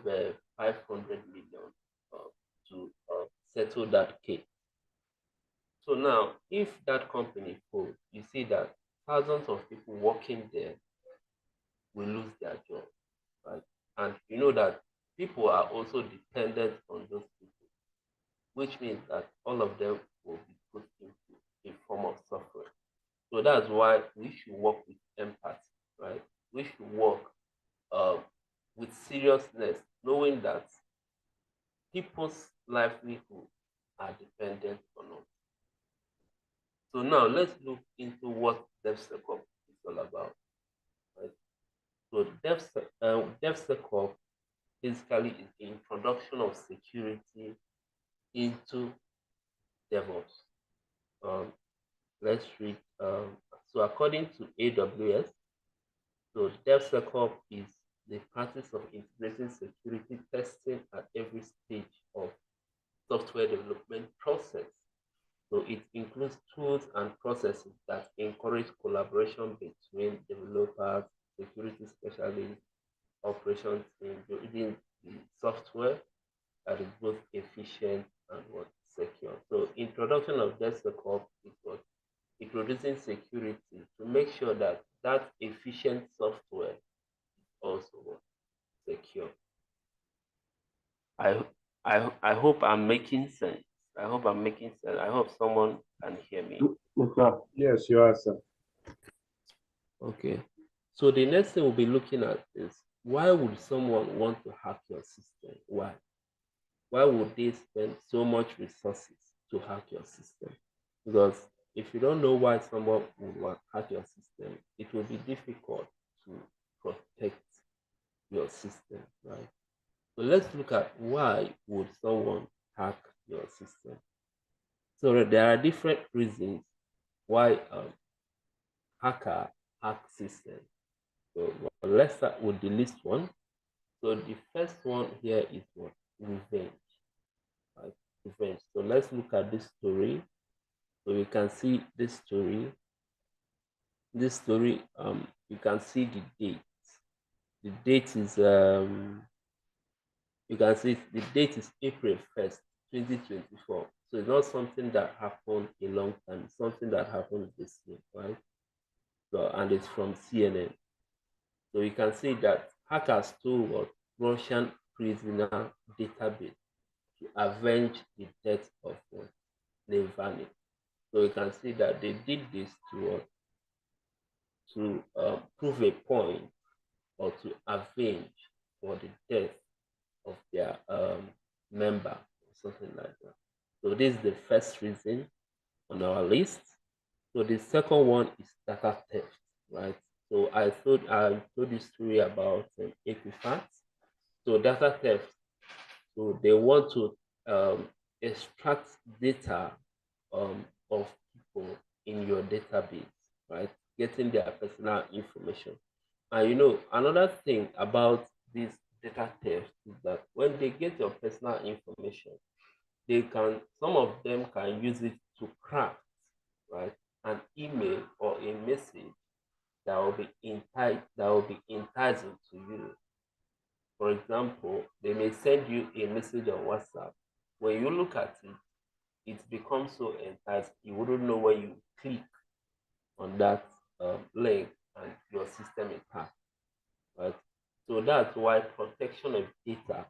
500 million to settle that case. So now, if that company falls, you see that thousands of people working there will lose their job, right? And you know that people are also dependent on those people, which means that all of them will be put into a form of suffering. So that's why we should work with empathy, right? We should work with seriousness, knowing that people's livelihood are dependent on us. So now let's look into what DevSecOps is all about. Right? So DevSecOps basically is the introduction of security into DevOps. Let's read. So according to AWS, so DevSecOps is the practice of integrating security testing at every stage of software development process. So it includes tools and processes that encourage collaboration between developers, security specialists, operations team, building the software that is both efficient and what secure. So introduction of DevSecOps is what introducing security to make sure that that efficient software is also secure. I hope I'm making sense. I hope I'm making sense. I hope someone can hear me. Yes, sir. Yes, you are, sir. Okay. So the next thing we'll be looking at is why would someone want to hack your system? Why? Why would they spend so much resources to hack your system? Because if you don't know why someone would want to hack your system, it will be difficult to protect your system, right? So let's look at why would someone hack your system. So there are different reasons why hacker hack system. So let's start with the least one. So the first one here is what? Revenge. Right? Revenge. So let's look at this story. So you can see this story. This story, you can see the date. The date is you can see the date is April 1st, 2024. So it's not something that happened a long time, it's something that happened this year, right? So and it's from CNN. So you can see that hackers stole what Russian prisoner database to avenge the death of Navalny. So you can see that they did this to prove a point or to avenge for the death of their member or something like that. So this is the first reason on our list. So the second one is data theft, right? So I told this story about Equifax. So data theft. So they want to extract data of people in your database, right? Getting their personal information. And you know, another thing about this data theft is that when they get your personal information, some of them can use it to craft, right, an email or a message that will be enticing to you. For example, they may send you a message on WhatsApp. When you look at it, it becomes so enticing. You wouldn't know when you click on that link and your system is hacked, right? So that's why protection of data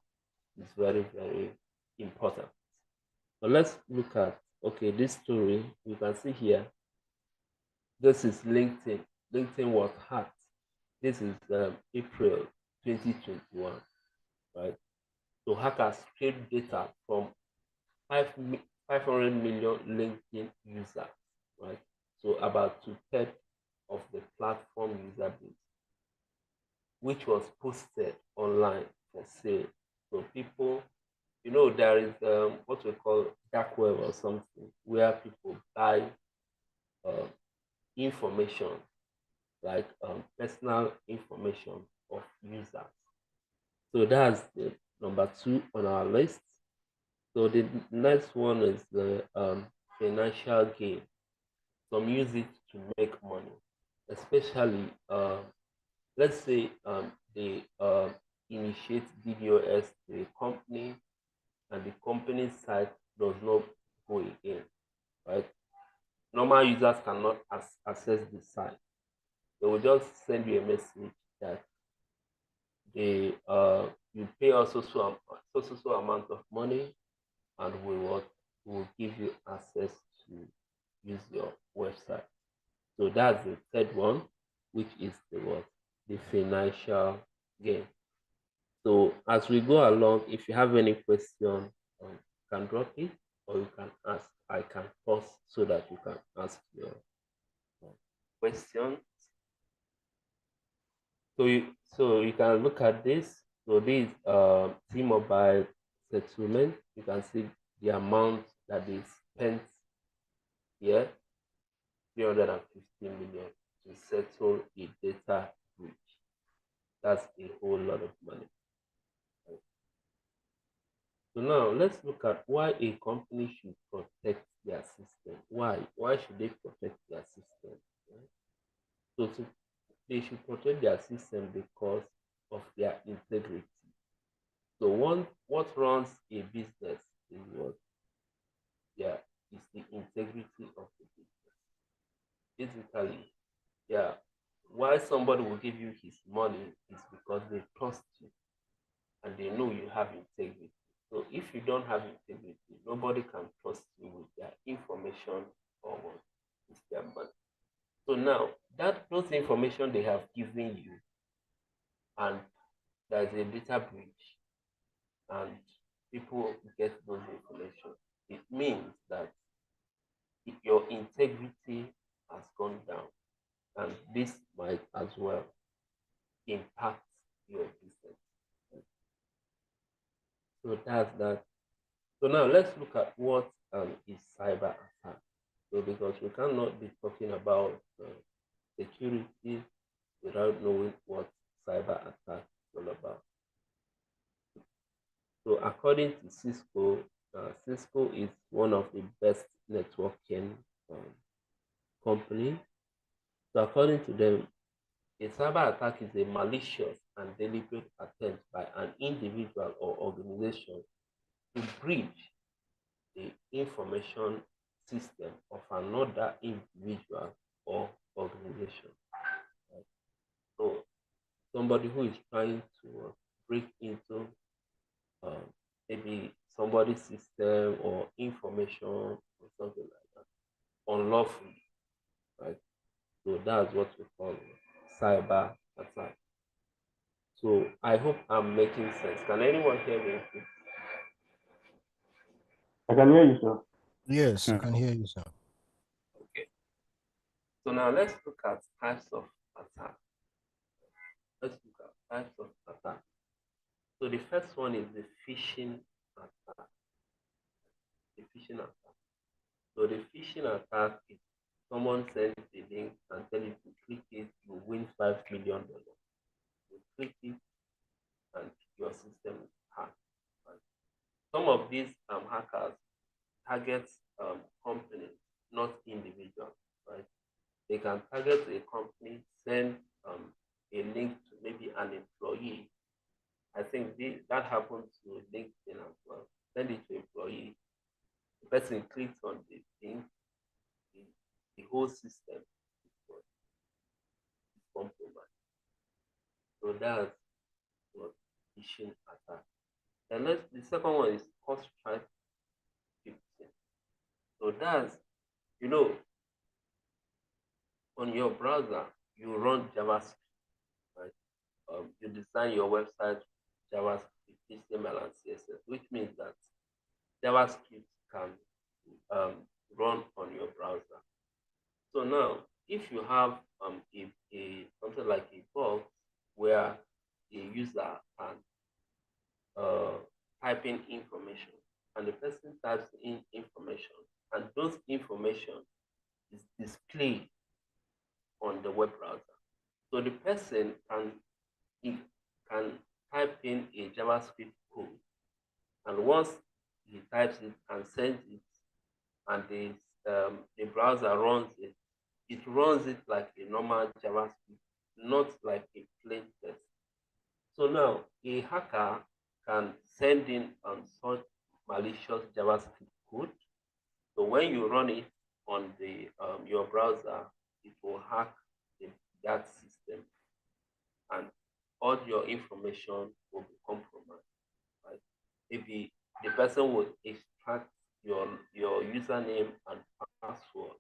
is very, very important. So let's look at, okay, this story. You can see here, this is LinkedIn. LinkedIn was hacked. This is April 2021, right? So hackers scraped data from 500 million LinkedIn users, right? So about two-thirds of the platform user base, which was posted online for sale. So people, you know, there is what we call dark web or something, where people buy information like personal information of users. So that's the number 2 on our list. So the next one is the financial gain. Some use it to make money, especially let's say they initiate DDoS to a company and the company's site does not go again, right? Normal users cannot access the site. They will just send you a message that they you pay so amount of money and we will give you access to use your website. So that's the third one, which is the what? The financial gain. So as we go along, if you have any question, you can drop it or you can ask. I can pause so that you can ask your question. So you can look at this. So this T-Mobile settlement. You can see the amount that is spent here, 350 million to settle a data breach. That's a whole lot of money. So now let's look at why a company should protect their system. Why? Why should they protect their system? So they should protect their system because of their integrity. So what runs a business is what? Yeah, is the integrity of the business. Basically, yeah, why somebody will give you his money is because they trust you and they know you have integrity. So if you don't have integrity, nobody can trust you with their information or with their money. So now that those information they have given you and there's a data breach and people get those information, it means that your integrity has gone down and this might as well impact your business. So that's that. So now let's look at what is cyber attack. So because we cannot be talking about security without knowing what cyber attack is all about. So according to Cisco, Cisco is one of the best networking company. So according to them, a cyber attack is a malicious and deliberate attempt by an individual or organization to breach the information system of another individual or organization. Right? So somebody who is trying to break into maybe somebody's system or information or something like that unlawfully, right? So that's what we call cyber attack. So I hope I'm making sense. Can anyone hear me? I can hear you, sir. Yes, I can hear you, sir. Okay. So now let's look at types of attack. Let's look at types of attack. So the first one is the phishing attack. The phishing attack. So the phishing attack is someone sends a link and tell you to click it, you win $5 million. You click it and your system is hacked. Right? Some of these hackers target companies, not individuals, right? They can target a company, send a link to maybe an employee. I think that happens to LinkedIn as well. Send it to employee. The person clicks on the link, the whole system is compromised. So that's what phishing attack. And the second one is cross strike scripting. So that's, you know, on your browser, you run JavaScript, right? You design your website JavaScript, HTML, and CSS, which means that JavaScript can run on your browser. So now, if you have something like a box where a user can type in information, and the person types in information, and those information is displayed on the web browser. he can type in a JavaScript code, and once he types it and sends it, and the browser runs it, it runs it like a normal JavaScript, not like a plain text. So now a hacker can send in such malicious JavaScript code. So when you run it on the your browser, it will hack that system, and all your information will be compromised. Right? Maybe the person will extract your username and password,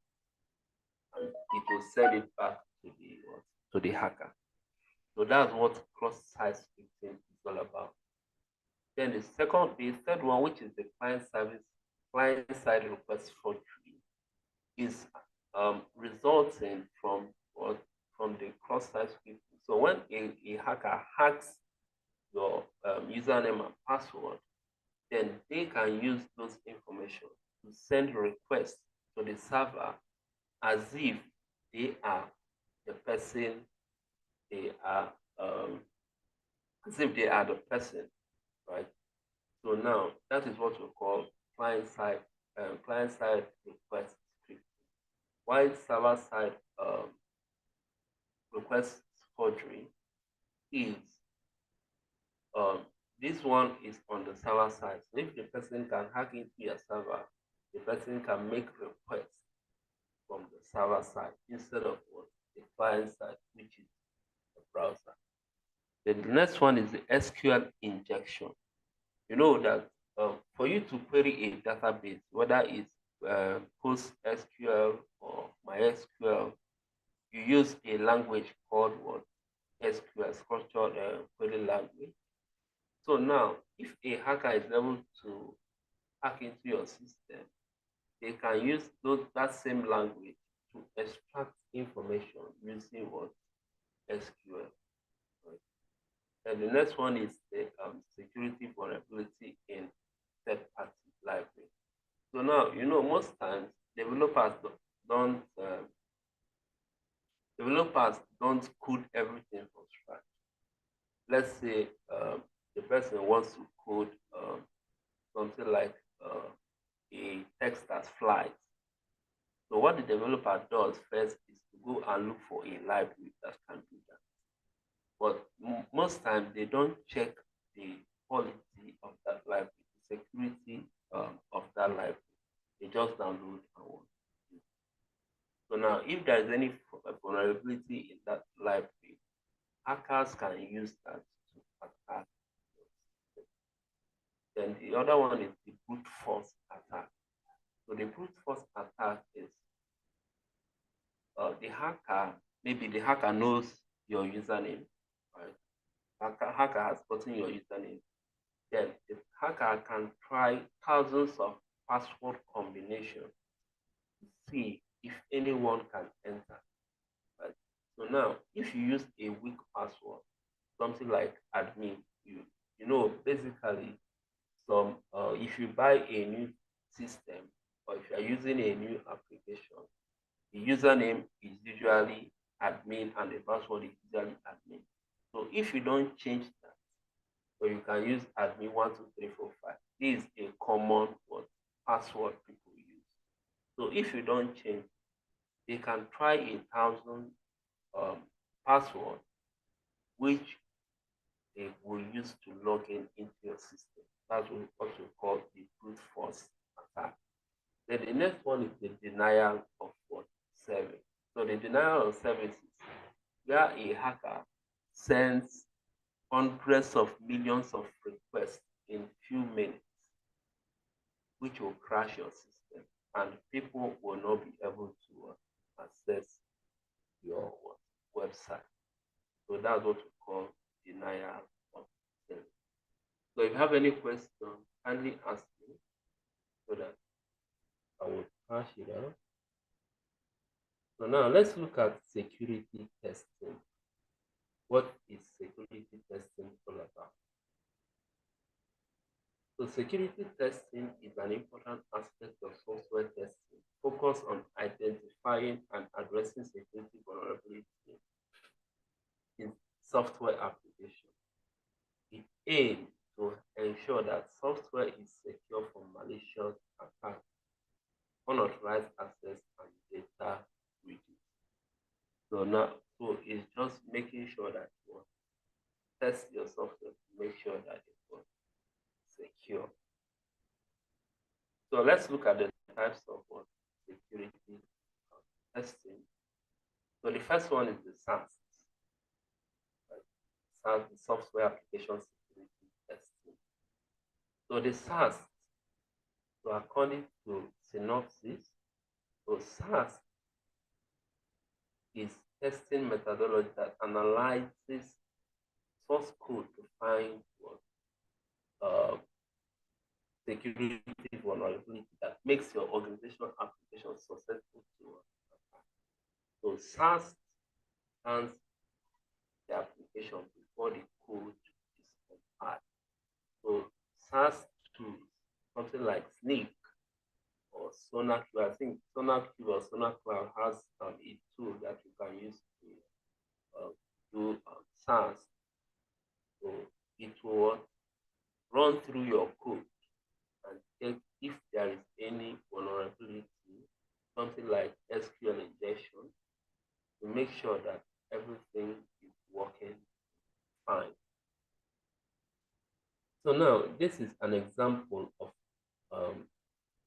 and it will send it back to the hacker. So that's what cross-site scripting is all about. Then the third one, which is the client-side request forgery, is resulting from the cross-site scripting. So when a hacker hacks your username and password, then they can use those information to send requests to the server as if they are the person they are as if they are the person, right? So now that is what we call client side request script. While server side request forgery is this one is on the server side. So if the person can hack into your server, the person can make requests from the server side instead of what the client side, which is the browser. Then the next one is the SQL injection. You know that for you to query a database, whether it's PostgreSQL or MySQL, you use a language called what? SQL, structured query language. So now, if a hacker is able to hack into your system, they can use that same language to extract information using what? SQL. Right? And the next one is the security vulnerability in third-party library. So now, most times developers don't code everything from scratch. Let's say the person wants to code something like a text as flies. So what the developer does first is to go and look for a library that can do that. But most times they don't check the quality of that library, the security of that library. They just download and want to use. So now, if there is any vulnerability in that library, hackers can use that to attack. Then the other one is the brute force attack. So the brute force attack is maybe the hacker knows your username, right? Hacker has gotten your username. Then the hacker can try thousands of password combinations to see if anyone can enter. Right? So now, if you use a weak password, something like admin, basically if you buy a new system or if you are using a new application, the username is usually admin and the password is usually admin. So if you don't change that, so you can use admin 12345. This is a common password people use. So if you don't change, they can try 1,000 password, which they will use to log into your system. That's what we call the brute force attack. Then the next one is the denial of service. So the denial of service is where a hacker sends hundreds of millions of requests in few minutes, which will crash your system, and people will not be able to access your website. So that's what we call denial of service. So if you have any questions, kindly ask me so that I will hash it out. So now let's look at security testing. What is security testing all about? So security testing is an important aspect of software testing, focused on identifying and addressing security vulnerabilities in software applications. aim to ensure that software is secure from malicious attacks, unauthorized access, and data breaches. So now, so it's just making sure that you test your software to make sure that it was secure. So let's look at the types of security testing. So the first one is the SaaS. SaaS, the software application security testing. So the SaaS, so according to synopsis, so SaaS is testing methodology that analyzes source code to find what security vulnerability that makes your organizational application successful to attack. So SaaS scans the application before the code is compiled. So SaaS tools, something like Sneak or SonarQube, I think SonarQube or SonarCloud has a tool that you can use to do SaaS. So it will run through your code and check if there is any vulnerability, something like SQL injection, to make sure that everything is working fine. So now this is an example of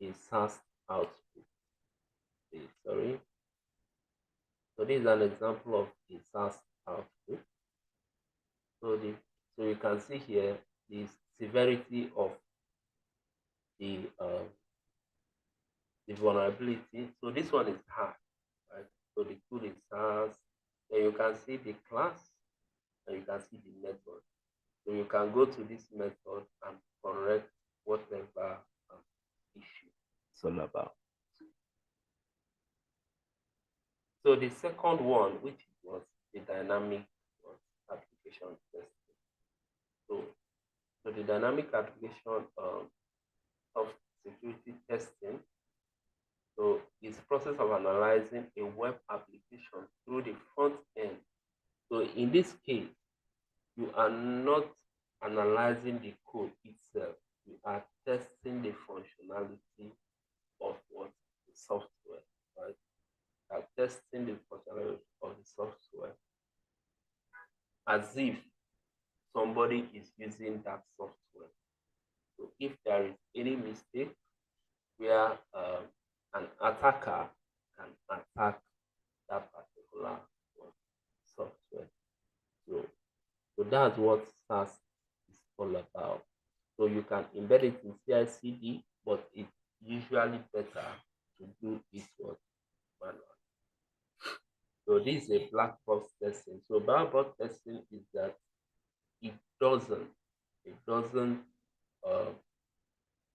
a SaaS output. Sorry. So this is an example of a SaaS output. So you can see here the severity of the vulnerability. So this one is hard, right? So the tool is SaaS. Then you can see the class, and you can see the method. So you can go to this method and correct whatever issue it's all about. So the second one, which was the dynamic application testing. So the dynamic application of security testing, so is process of analyzing a web application through the front end. So in this case, you are not analyzing the code itself. You are testing the functionality of what the software, right? You are testing the functionality of the software as if somebody is using that software. So if there is any mistake where an attacker can attack that particular software. So that's what SaaS is all about. So you can embed it in CI/CD, but it's usually better to do it manually. So this is a black box testing. So black box testing is that it doesn't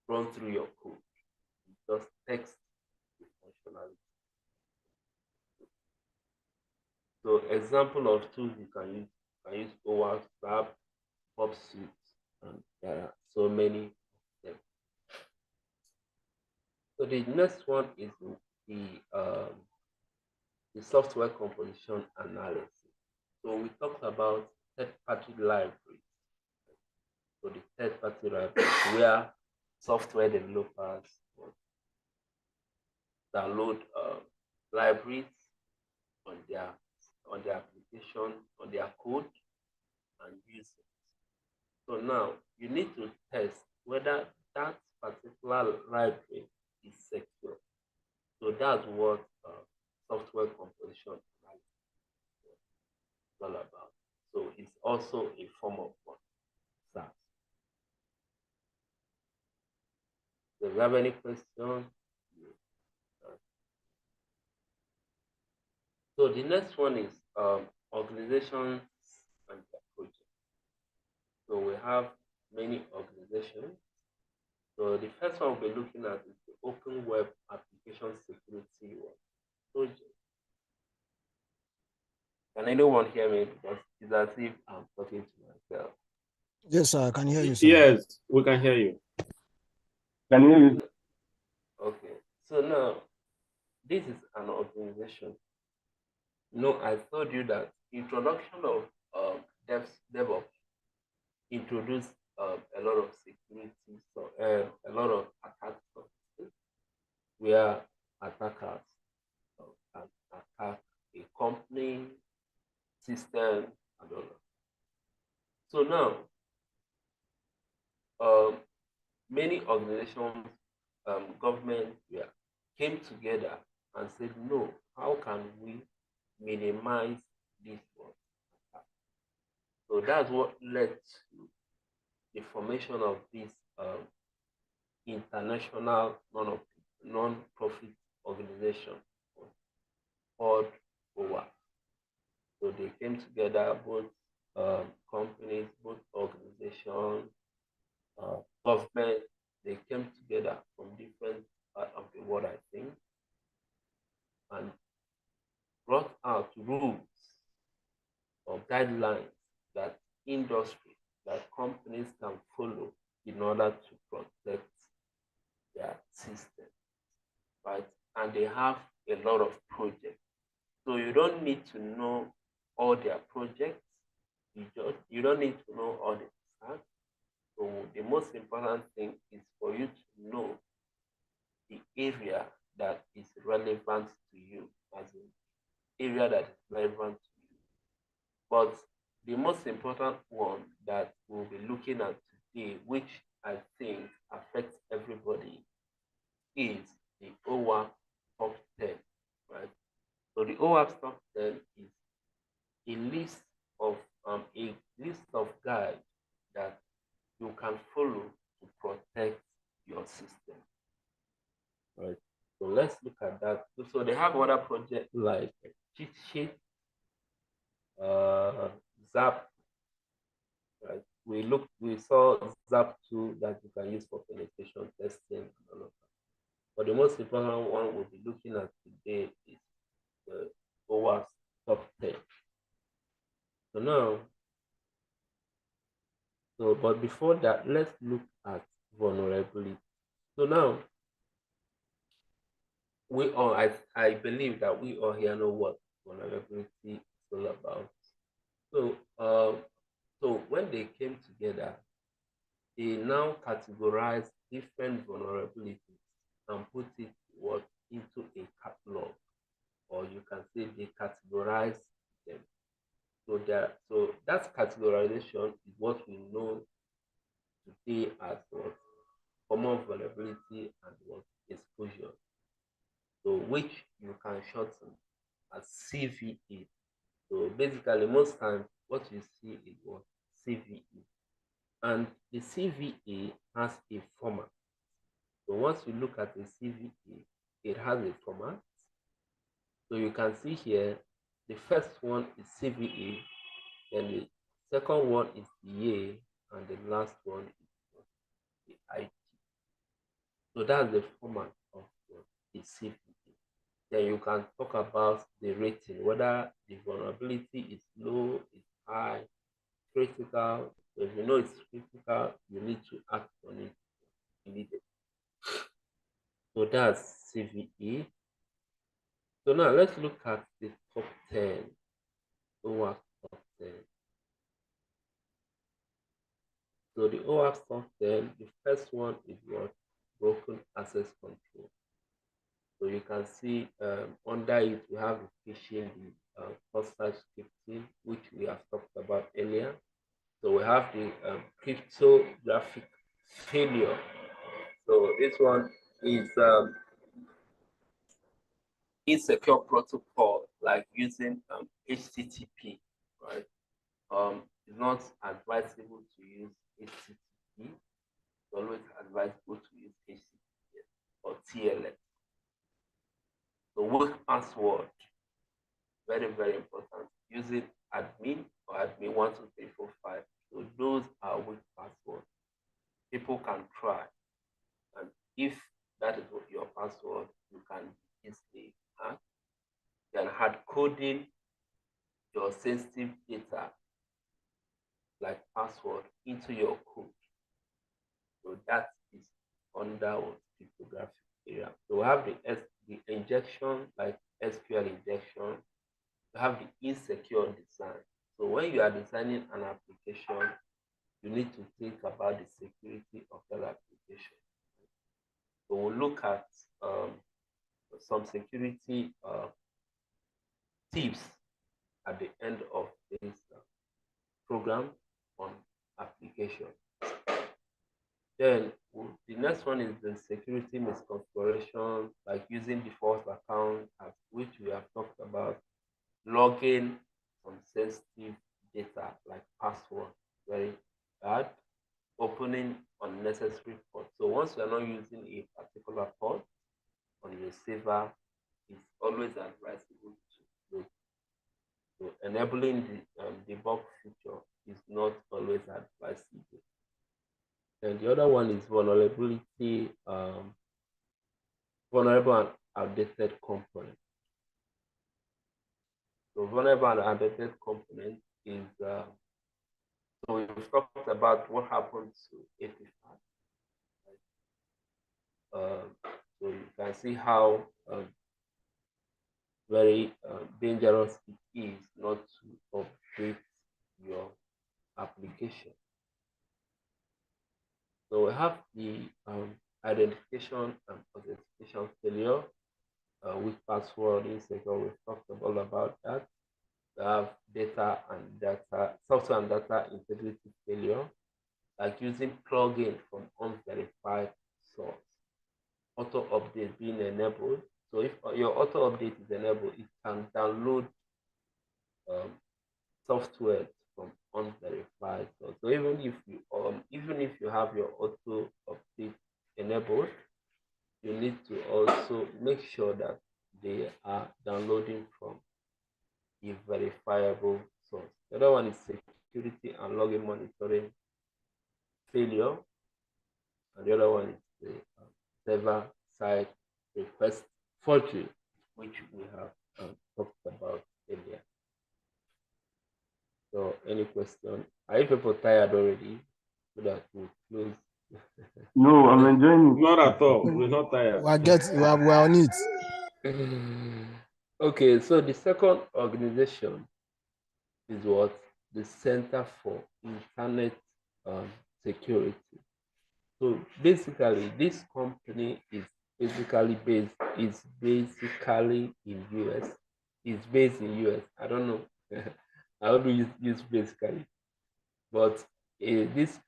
run through your code. It just text the functionality. So example of tools you can use OWASP, SAP, PubSuite, and there are so many of them. So the next one is the software composition analysis. So we talked about third-party libraries. So the third-party libraries where software developers download libraries on their application, on their code, and use it. So now you need to test whether that particular library is secure. So that's what software composition is all about. So it's also a form of SaaS. Do you have any questions? So the next one is organizations and their projects. So we have many organizations. So the first one we'll be looking at is the Open Web Application Security project. Can anyone hear me? Because it's as if I'm talking to myself. Yes, sir. I can hear you, sir. Yes, we can hear you. Can you hear you? Okay. So now, this is an organization. I told you that introduction of DevOps introduce a lot of security, so a lot of attack surfaces where attackers can attack a company, system, and all that. So now, many organizations, government, came together and said, no, how can we minimize this one? So that's what led to the formation of this international non-profit organization called OWA. So they came together, both companies, both organizations, government, they came together from different parts of the world, I think, and brought out rules or guidelines that industry, that companies can follow in order to protect their system, right? And they have a lot of projects. So you don't need to know all their projects. You don't need to know all the facts. So the most important thing is for you to know the area that is relevant to you, as in area that is relevant to you. But the most important one that we'll be looking at today, which I think affects everybody, is the OWASP top 10, right? So the OWASP top 10 is a list of guides that you can follow to protect your system, right? So let's look at that. So they have other projects like cheat sheet, Zap, right? We saw Zap 2 that you can use for penetration testing and all of that. But the most important one we'll be looking at today is the OWASP top 10. So now, but before that, let's look at vulnerability. So now, we all, I believe that we all here know what vulnerability is all about. So, so when they came together, they now categorize different vulnerabilities and put it into a catalog, or you can say they categorize them. So that categorization is what we know today as what common vulnerability and what exposure. So which you can shorten as CVE. So basically, most times what you see is what CVE, and the CVE has a format. So once you look at the CVE, it has a format. So you can see here, the first one is CVE, then the second one is the A, and the last one is the IT. So that's the format of the CVE. Then you can talk about the rating, whether the vulnerability is low, is high, critical. So if you know it's critical, you need to act on it immediately. So that's CVE. So now let's look at the top 10. OWASP top 10. So the OWASP top 10, the first one is what? Broken access control. So you can see under it, we have the phishing, the cross-site scripting, which we have talked about earlier. So we have the cryptographic failure. So this one is insecure protocol, like using HTTP, right? It's not advisable to use HTTP. It's always advisable to use HTTPS or TLS. So weak password, very, very important. Using admin or admin 12345. So those are weak passwords. People can try. And if that is your password, you can easily hack. Then hard coding your sensitive data like password into your code. So that is under cryptographic area. So we have the injection, like SQL injection. We have the insecure design. So when you are designing an application, you need to think about the security of that application. So we'll look at some security tips at the end of this program on application. Then the next one is the security misconfiguration, like using default account, which we have talked about, logging some sensitive data like password, very bad, opening unnecessary ports. So once you are not using a particular port on your server, it's always advisable to close. So enabling the debug feature is not always advisable. And the other one is vulnerability, vulnerable and outdated component. So vulnerable and outdated component is, so we've talked about what happens to API. So you can see how very dangerous it is not to update your application. So we have the identification and authentication failure with password insecure. We've talked all about that. We have software and data integrity failure, like using plugin from unverified source. Auto update being enabled. So if your auto update is enabled, it can download software from unverified source. So even if you have your auto update enabled, you need to also make sure that they are downloading from a verifiable source. The other one is security and login monitoring failure, and the other one is the server-side request forgery, which we have talked about earlier. So, any question? Are you people tired already? So that we close. No, I'm enjoying it. Not at all. We're not tired. We're on it. Okay, so the second organization is what? The Center for Internet Security. So basically, this company is basically in US. It's based in US. I don't know how do you use basically, but this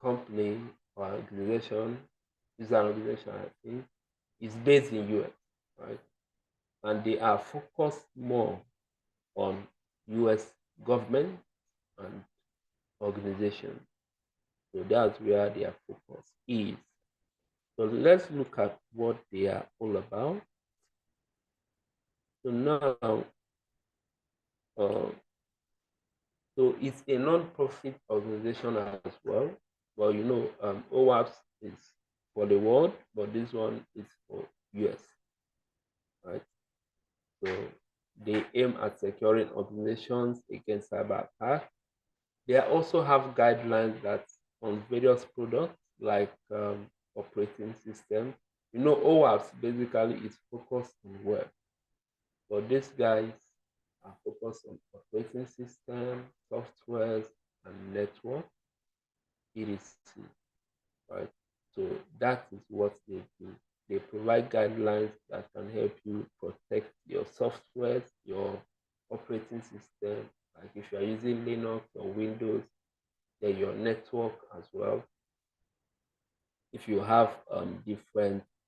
company or organization is an organization, I think, is based in US, right? And they are focused more on US government and organizations. So that's where their focus is. So let's look at what they are all about. So now, so it's a non-profit organization as well. Well, you know, OWASP is for the world, but this one is for US, right? So they aim at securing organizations against cyber attacks. They also have guidelines that on various products like operating system. You know, OWASP basically is focused on web, but these guys are focused on operating system, softwares, and network. EDC, right? So that is what they do. They provide guidelines that can help you protect your softwares, your operating system. Like if you are using Linux or Windows, then your network as well. If you have a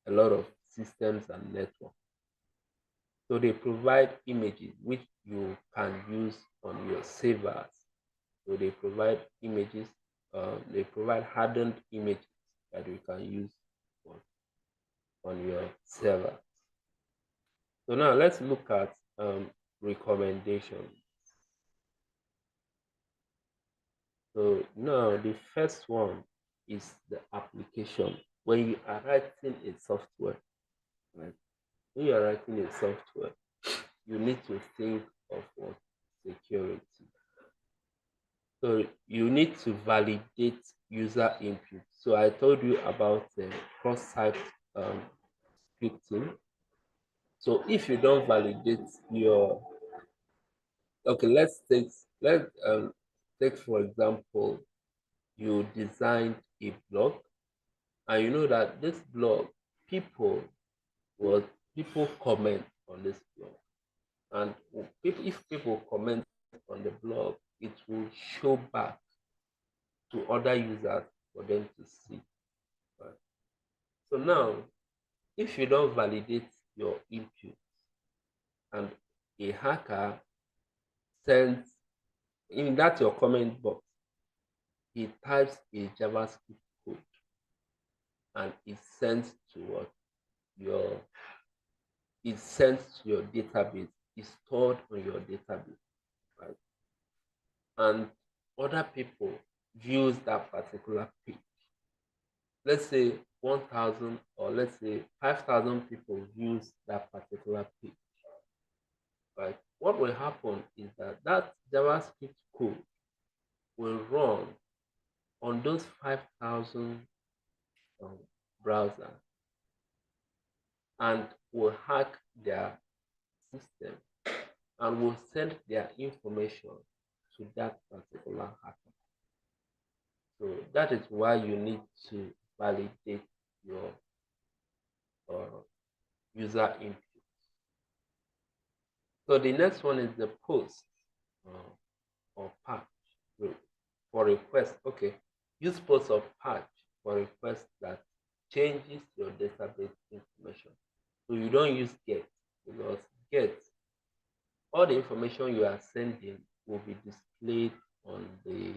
lot of systems and network. So they provide images which you can use on your servers. So they provide images, they provide hardened images that you can use on your server. So now let's look at recommendations. So now the first one is the application. When you are writing a software, right? When you are writing a software, you need to think of what? Security. So you need to validate user input. So I told you about cross-site scripting. So if you don't validate your, okay, let's take for example you designed a blog, and you know that this blog, people people comment on this blog, and if people comment on the blog, it will show back to other users for them to see. Right? So now, if you don't validate your input and a hacker sends in that your comment box, he types a JavaScript code and it sends to what your it sends to your database, it's stored on your database, right? And other people views that particular page. Let's say 1,000 or let's say 5,000 people views that particular page, right? What will happen is that that JavaScript code will run on those 5,000 browsers and will hack their system and will send their information to that particular hacker. So that is why you need to validate your user input. So the next one is the post or patch for request. Okay, use post or patch for request that changes your database information. So you don't use get, because get, all the information you are sending will be displayed on the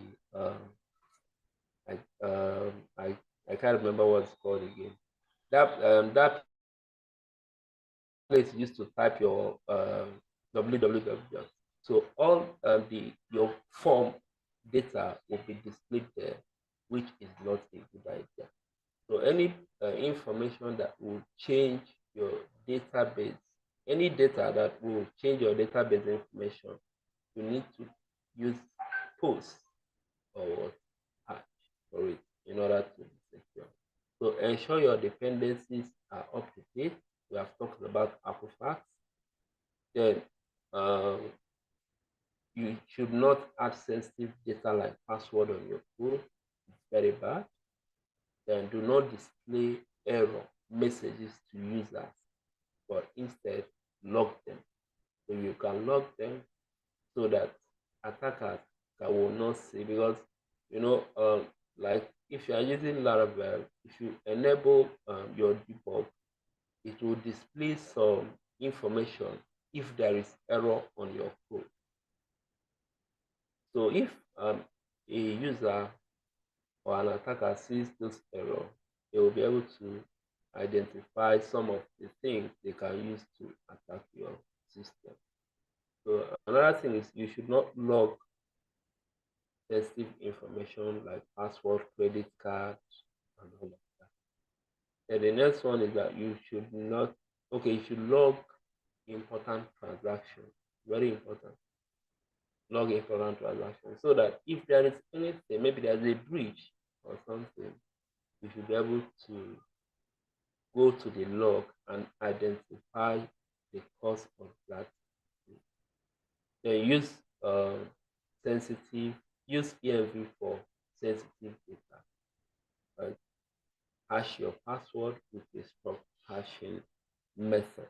I can't remember what it's called again. That place used to type your www. So all your form data will be displayed there, which is not a good idea. So any information that will change your database, any data that will change your database information, you need to use post or patch for it in order to be secure. So ensure your dependencies are up to date. We have talked about artifacts. Then you should not add sensitive data like password on your code. It's very bad. Then do not display error messages to users, but instead log them. So you can log them so that attackers will not see, because like if you are using Laravel, if you enable your debug, it will display some information if there is error on your code. So if a user or an attacker sees this error, they will be able to identify some of the things they can use to attack your system. So another thing is you should not log sensitive information like password, credit card, and all of that. And the next one is that you should log important transactions. Very important. Log important transactions so that if there is anything, maybe there's a breach or something, you should be able to go to the log and identify the cause of that. Then use use env for sensitive data. Right? Hash your password with a strong hashing method.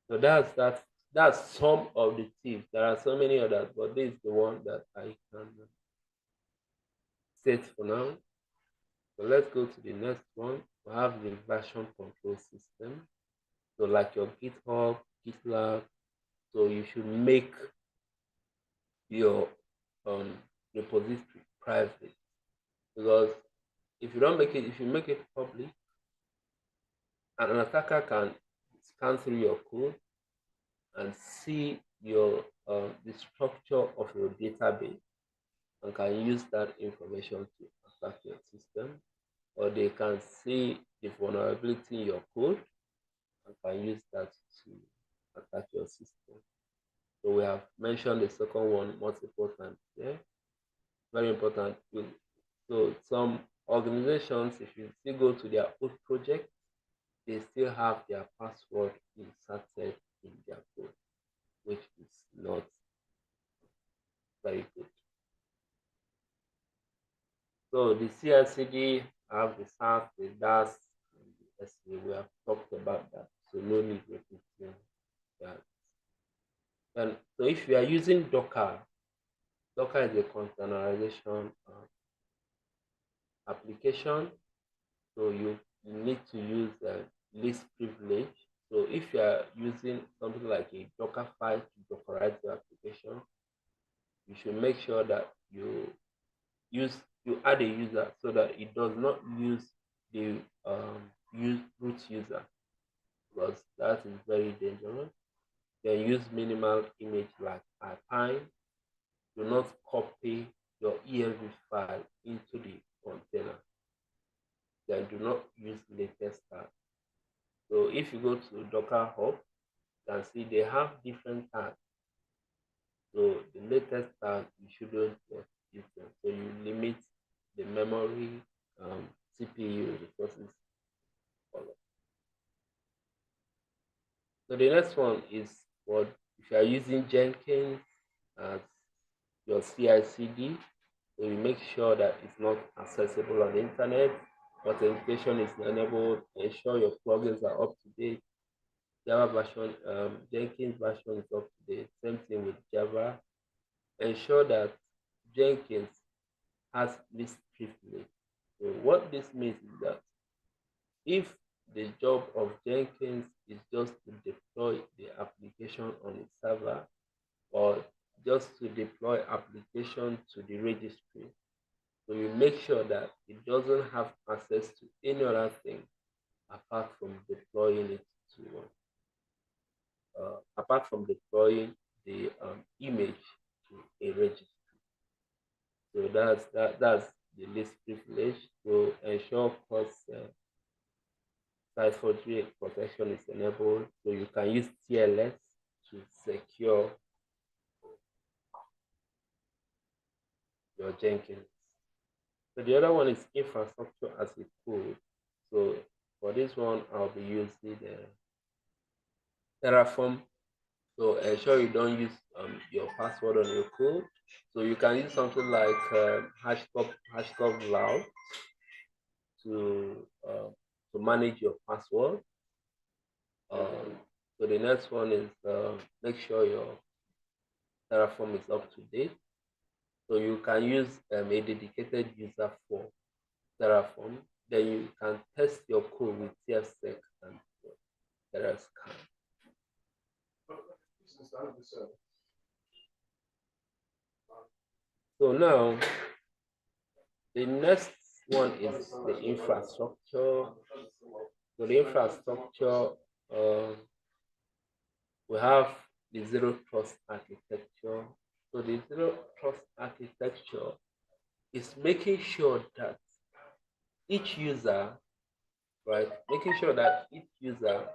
So that's some of the tips. There are so many others, but this is the one that I can set for now. So let's go to the next one. We have the version control system. So like your GitHub, GitLab, so you should make your repository private, because if you make it public, an attacker can scan through your code and see your the structure of your database and can use that information to attack your system, or they can see the vulnerability in your code and can use that to attack your system. So we have mentioned the second one multiple times here. Very important. So some organizations, if you still go to their old project, they still have their password inserted in their code, which is not very good. So the CICD have the SAS, the DAS, and the SA. We have talked about that, so no need repeating that. And so if you are using Docker, Docker is a containerization application. So you need to use least privilege. So if you are using something like a Docker file to Dockerize your application, you should make sure that you add a user so that it does not use the root user, because that is very dangerous. Then use minimal image like Alpine. Do not copy your ELV file into the container. Then do not use latest tag. So if you go to Docker Hub, you can see they have different tags. So the latest tag, you shouldn't use them. So you limit the memory, CPU resources. So the next one is what if you are using Jenkins as your CI/CD, so you make sure that it's not accessible on the internet. Authentication is enabled. Ensure your plugins are up to date. Java version, Jenkins version is up to date. Same thing with Java. Ensure that Jenkins has least privilege. So what this means is that if the job of Jenkins is just to deploy the application on its server, or just to deploy application to the registry, so you make sure that it doesn't have access to any other thing apart from deploying it to apart from deploying the image to a registry. So that's the least privilege. To ensure cross site forgery protection is enabled, so you can use TLS to secure your Jenkins. So the other one is infrastructure as a code. So for this one, I'll be using the Terraform. So ensure you don't use your password on your code. So you can use something like Hashcop Cloud to manage your password. So the next one is make sure your Terraform is up to date. So you can use a dedicated user for Terraform. Then you can test your code with TFSec and TerraScan. So now the next one is the infrastructure. So the infrastructure, we have the zero trust architecture. So the zero trust architecture is making sure that each user, right, making sure that each user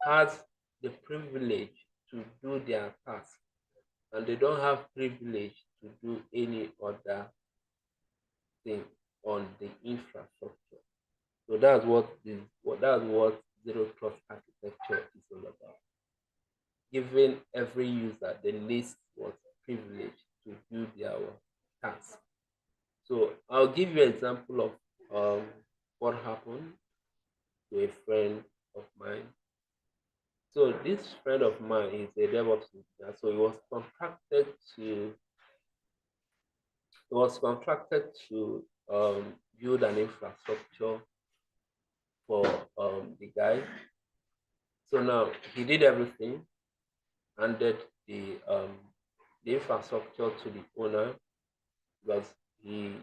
has the privilege to do their task, and they don't have privilege to do any other thing on the infrastructure. So that's what zero trust architecture is all about. Giving every user the least privilege to do their task. So I'll give you an example of what happened to a friend of mine. So this friend of mine is a DevOps engineer. So he was contracted to build an infrastructure for the guy. So now he did everything, handed the infrastructure to the owner because he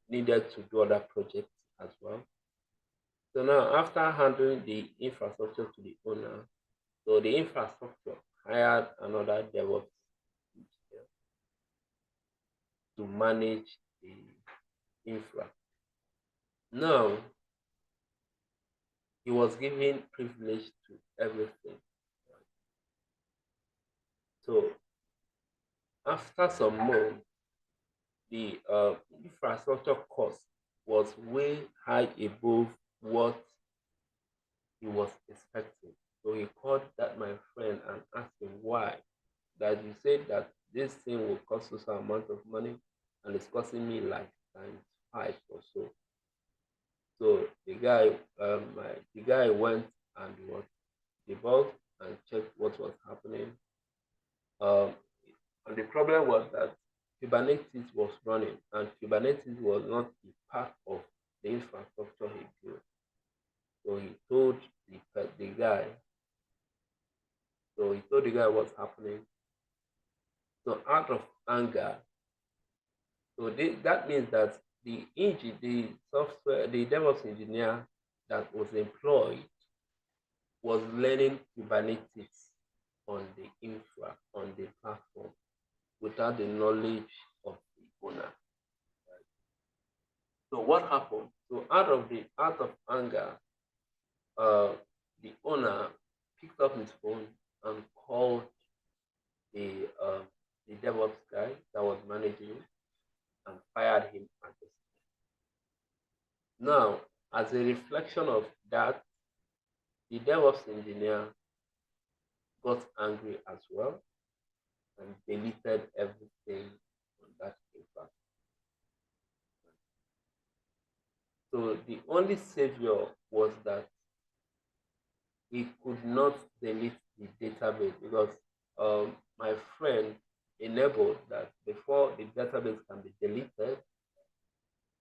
needed to do other projects as well. So now after handing the infrastructure to the owner, so the infrastructure hired another DevOps engineer to manage the infra. Now he was given privilege to everything. So after some months, the infrastructure cost was way high above what he was expecting. So he called that my friend and asked him why. That you said that this thing will cost us an amount of money and it's costing me lifetime 5 or so. So the guy went and was debugged and checked what was happening. And the problem was that Kubernetes was running, and Kubernetes was not a part of the infrastructure he built. So he told the guy. So he told the guy what's happening. So out of anger, that means that the software, the DevOps engineer that was employed was learning Kubernetes on the infra, on the platform, without the knowledge of the owner. So what happened? So out of anger, the owner picked up his phone and called the DevOps guy that was managing and fired him at the time. Now, as a reflection of that, the DevOps engineer got angry as well and deleted everything on that paper. So the only savior was that he could not delete the database because my friend enabled that before the database can be deleted,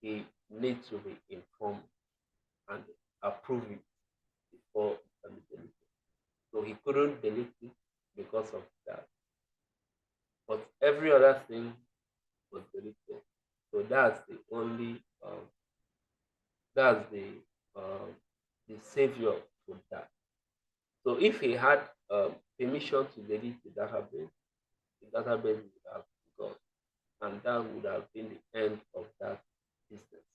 he needs to be informed and approve it before it can be deleted. So he couldn't delete it because of that. But every other thing was deleted. So that's the only the savior for that. So if he had permission to delete the database would have gone, and that would have been the end of that business.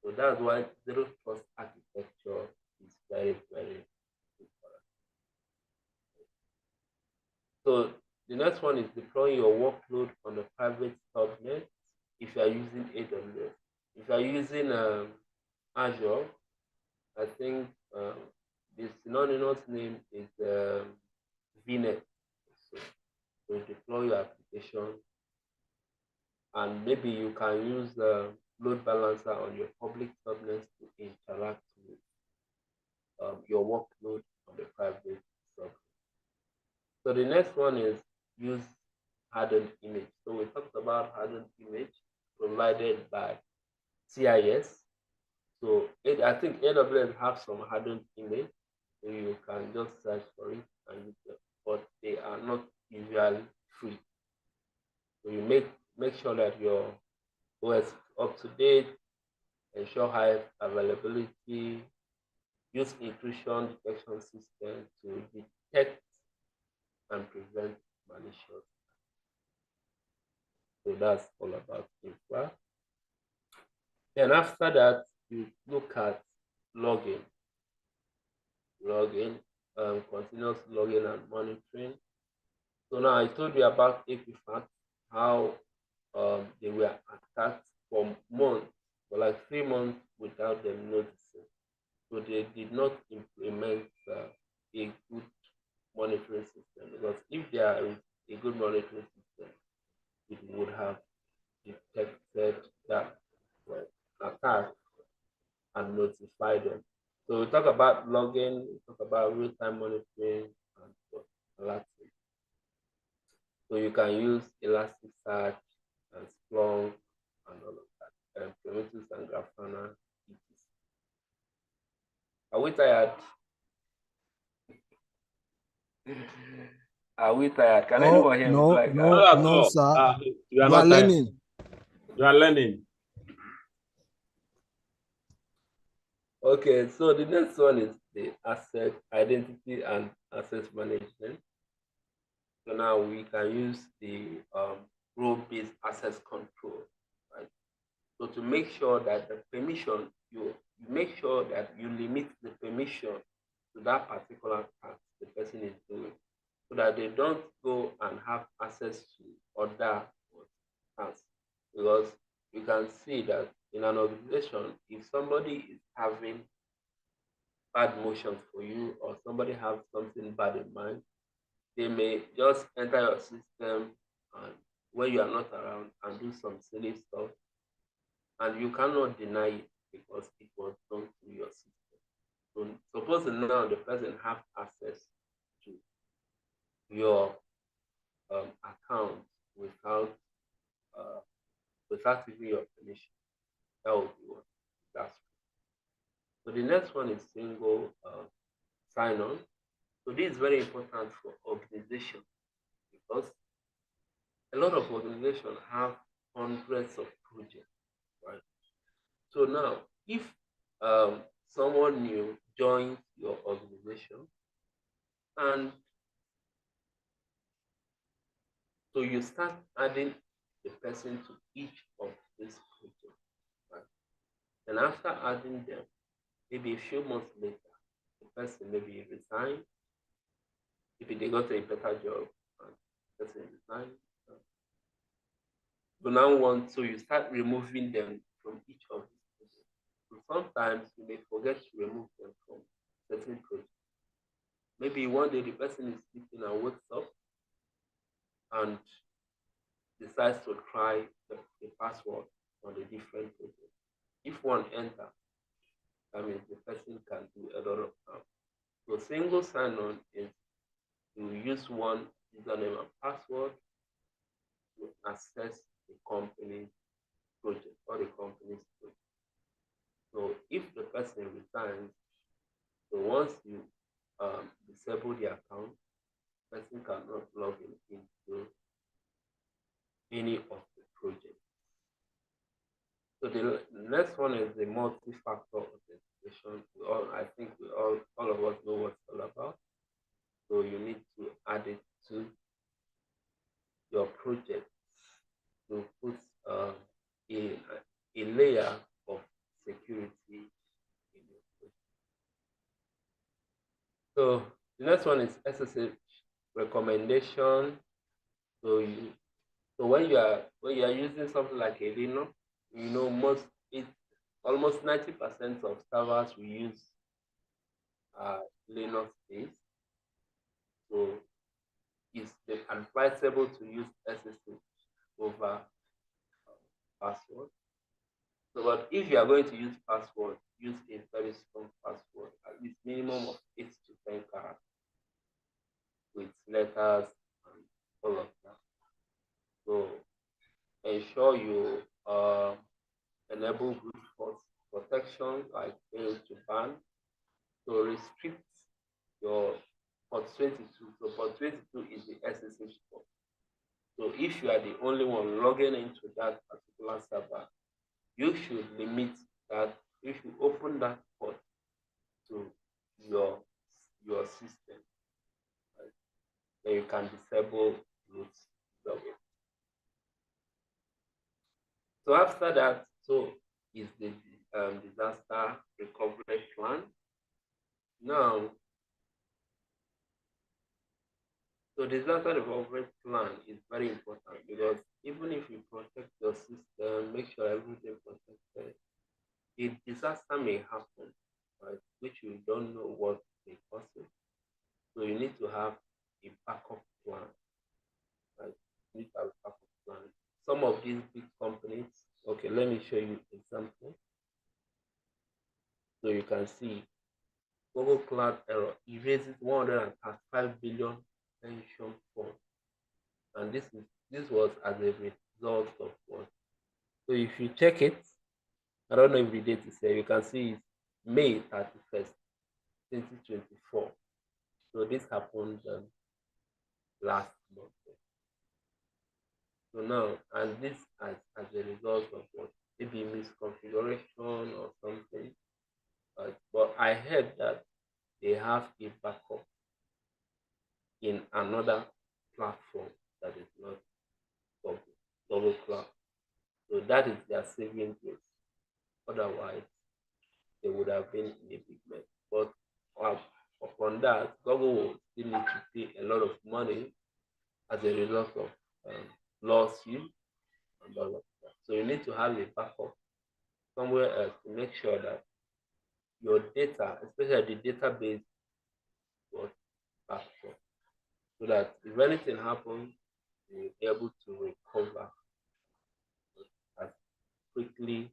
So that's why zero trust architecture is very, very important. So the next one is deploying your workload on a private subnet if you are using AWS. If you are using Azure, I think the synonymous name is VNet. So deploy your application, and maybe you can use load balancer on your public subnets to interact with your workload on the private subnet. So the next one is use hardened image. So we talked about hardened image provided by CIS. So I think AWS have some hardened image, so you can just search for it and use them, but they are not usually free. So you make sure that your OS is up to date, ensure high availability, use intrusion detection system to detect and prevent malicious. So that's all about infra. Then after that, you look at logging, continuous logging and monitoring. So now I told you about Equifax, how they were attacked for months, for like 3 months without them noticing. So they did not implement a good monitoring system, because if there is a good monitoring system, it would have detected that attack and notified them. So we talk about logging, we talk about real-time monitoring and alerting. So you can use Elasticsearch and Splunk and all of that, and Prometheus and Grafana. Are we tired? Are we tired? Can anyone hear me? Like, Not at no, all. sir. You are You are not tired. learning. You are learning. Okay, so the next one is the asset identity and access management. So now we can use the role-based access control, right? So to make sure that the permission, you make sure that you limit the permission to that particular task the person is doing, so that they don't go and have access to other tasks. Because you can see that in an organization, if somebody is having bad motions for you, or somebody has something bad in mind, they may just enter your system and when you are not around and do some silly stuff, and you cannot deny it because it was done through your system. So suppose now the person have access to your account without without giving your permission. That would be what that's. So the next one is single sign-on. So this is very important for organization because a lot of organizations have hundreds of projects, right? So now, if someone new joins your organization, and so you start adding the person to each of these projects, right? And after adding them, maybe a few months later, the person maybe resign. If they got a better job, and the person resign. You now want, so you start removing them from each of these projects. So sometimes you may forget to remove them from certain projects. Maybe one day the person is sleeping and wakes up and decides to try the password on a different project. If one enters, that means the person can do a lot of stuff. So single sign-on is you use one username and password to access the company's project or the company's project. So if the person resigns, so once you disable the account, the person cannot log into any of the projects. So the next one is the multi-factor authentication. I think all of us know what it's all about. So you need to add it to your project to put a layer of security in your project. So the next one is SSH recommendation. So when you are using something like a Linux, you know almost 90% of servers we use Linux based. So it's advisable to use SSH over password. So, but if you are going to use password, use a very strong password, at least minimum of 8 to 10 characters with letters and all of that. So ensure you enable brute force protection like fail to ban. So restrict your port 22. So port 22 is the SSH port. So if you are the only one logging into that particular server, you should limit that. You should open that port to your system. Right? Then you can disable root double. So after that, so is the disaster recovery plan. Now, so disaster recovery plan is very important because even if you protect your system, make sure everything protected, a disaster may happen, right? Which you don't know what may cause it. So you need to have a backup plan, right? You need to have a backup plan. Some of these big companies, okay, let me show you an example. So you can see Google Cloud error erases 135 billion pension funds. And this was as a result of what? So if you check it, I don't know if the date is here, you can see it's May 31st, 2024. So this happened last month. So now, and this as a result of what? Maybe misconfiguration or something. But I heard that they have a backup in another platform that is not Google Cloud. So that is their saving grace. Otherwise, they would have been in a big mess. But upon that, Google will still need to pay a lot of money as a result of lawsuit and all of that. So you need to have a backup somewhere else to make sure that your data, especially the database, was backed up, so that if anything happens, you'll be able to recover as quickly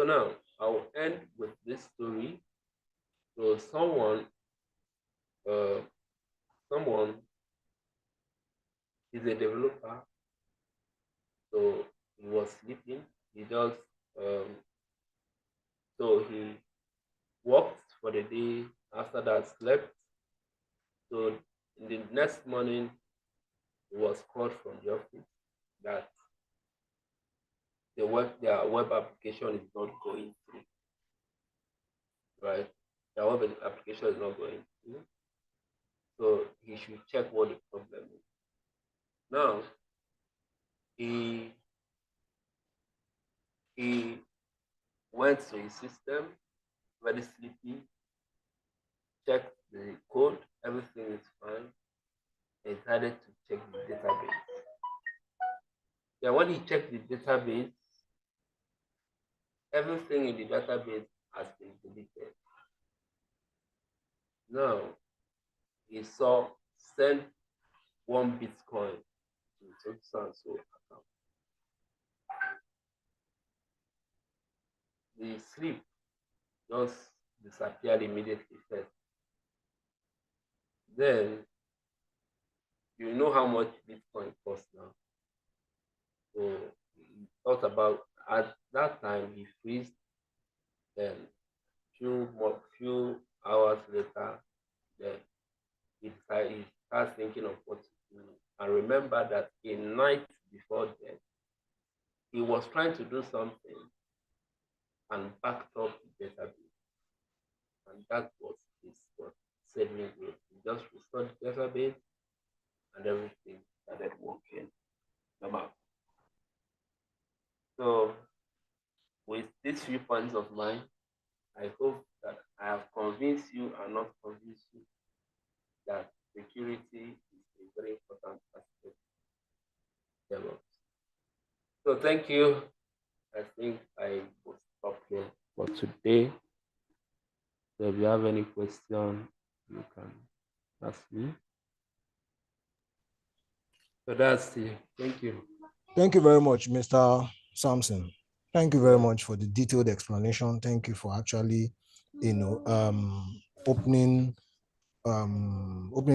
now I'll end with this story. So someone is a developer. So he was sleeping. He just so he worked for the day. After that, slept. So in the next morning, he was called from the office that their web application is not going through. Right? Their web application is not going through. So he should check what the problem is. Now he went to his system, very sleepy, checked the code, everything is fine. He decided to check the database. Then when he checked the database, everything in the database has been deleted. Now he saw send 1 Bitcoin to so and so account. The sleep just disappeared immediately first. Then you know how much Bitcoin costs now. So he thought about at that time he freezed. Then few hours later, then he starts thinking of what to do. And remember that a night before then, he was trying to do something and backed up the database. And that was his saving grace. He just restored the database and everything started working. So with these few points of mine, I hope that I have convinced you and not convinced you that security is a very important aspect of DevOps. So thank you. I think I will stop here for today. So if you have any question, you can ask me. So that's it. Thank you. Thank you very much, Mr. Sampson. Thank you very much for the detailed explanation. Thank you for actually, opening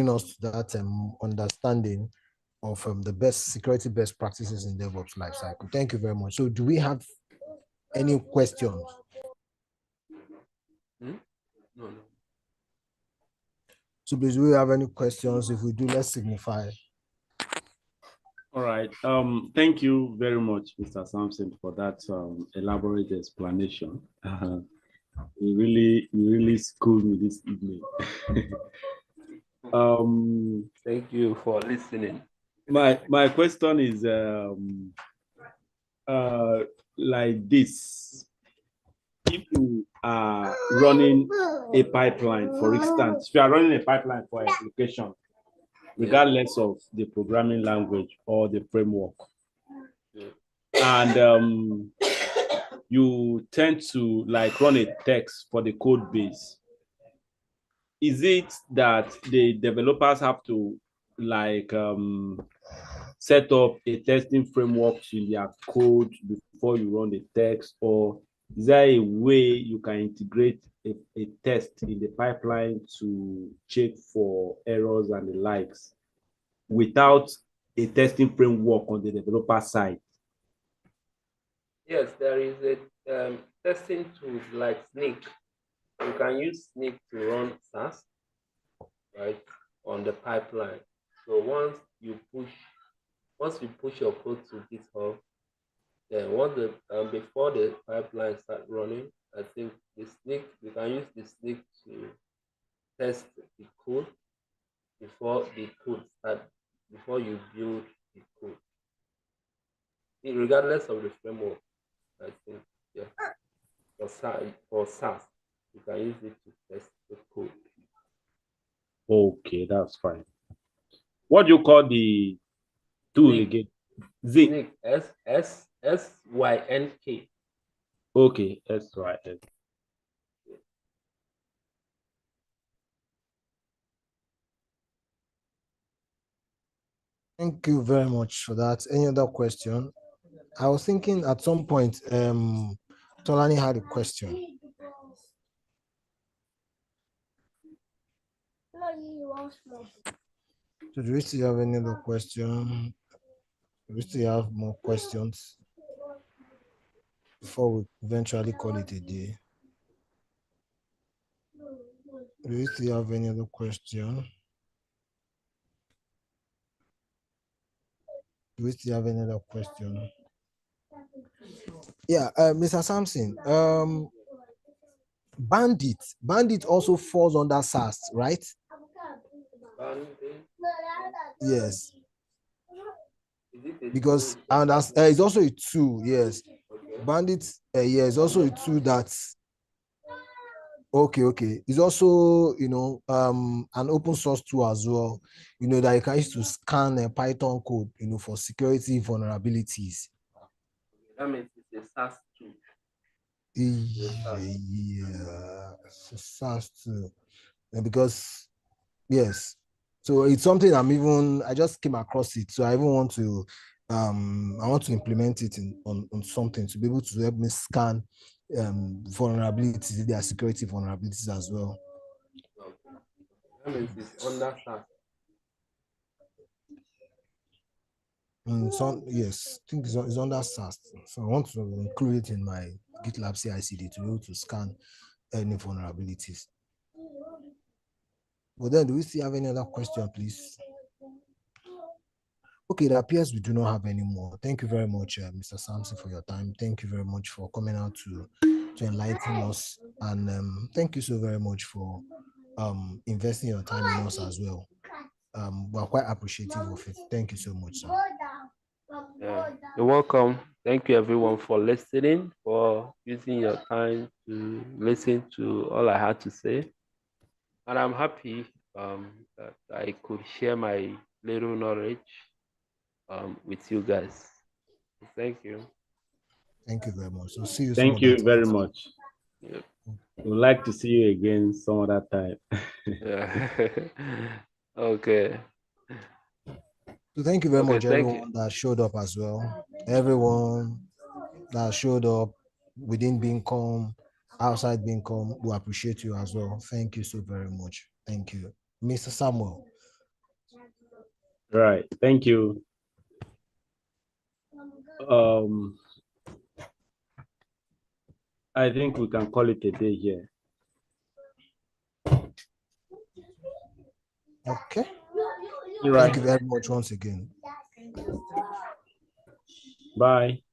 us to that understanding of the security best practices in DevOps lifecycle. Thank you very much. So do we have any questions? No. So please, do we have any questions? If we do, let's signify. All right. Thank you very much, Mr. Sampson, for that elaborate explanation. You really schooled me this evening. Thank you for listening. My question is like this. If you are running a pipeline, for instance, if you are running a pipeline for application, regardless of the programming language or the framework, and you tend to like run a text for the code base, is it that the developers have to like set up a testing framework in their code before you run the text, or is there a way you can integrate a test in the pipeline to check for errors and the likes without a testing framework on the developer side? Yes, there is a testing tool like Sneak. You can use Sneak to run SAS, right, on the pipeline. So once you push your code to GitHub, then before the pipeline start running, I think you can use the Sneak to test the code before you build the code. Regardless of the framework, I think, yeah. For SAS, you can use it to test the code. Okay, that's fine. What do you call the tool again? Snyk. SYNK. Okay, SYNK. Thank you very much for that. Any other question? I was thinking at some point, Tolani had a question. So do we still have any other question? Do we still have more questions before we eventually call it a day? Do we still have any other question? Do we still have any other question? Yeah, Mr. Sampson, Bandit also falls under SaaS, right? Yes. Because and it's also a tool, yes. Bandit, yeah, it's also a tool that's okay. It's also, an open source tool as well, that you can use to scan Python code, for security vulnerabilities. That means it's a SaaS tool. Yeah, it's a SaaS tool. Because yes, so it's something I just came across it, so I even want to I want to implement it on something to be able to help me scan vulnerabilities, their security vulnerabilities as well. Okay. That means it's under SaaS. Yes, I think it's under SaaS. So I want to include it in my GitLab CI/CD to be able to scan any vulnerabilities. But then, do we still have any other question, please? Okay, it appears we do not have any more. Thank you very much, Mr. Sampson, for your time. Thank you very much for coming out to enlighten us. And thank you so very much for investing your time in us as well. We're quite appreciative of it. Thank you so much, sir. Yeah. You're welcome. Thank you everyone for listening, for using your time to listen to all I had to say. And I'm happy that I could share my little knowledge with you guys. Thank you. Thank you very much. So see you. Thank you very time. much. Yep. We'd like to see you again some other time. Yeah. Okay. So thank you very much, everyone that showed up as well. Everyone that showed up within Bincom, outside Bincom, we appreciate you as well. Thank you so very much. Thank you. Mr. Samuel. Right. Thank you. I think we can call it a day here. Okay. Right. Thank you very much once again. Bye.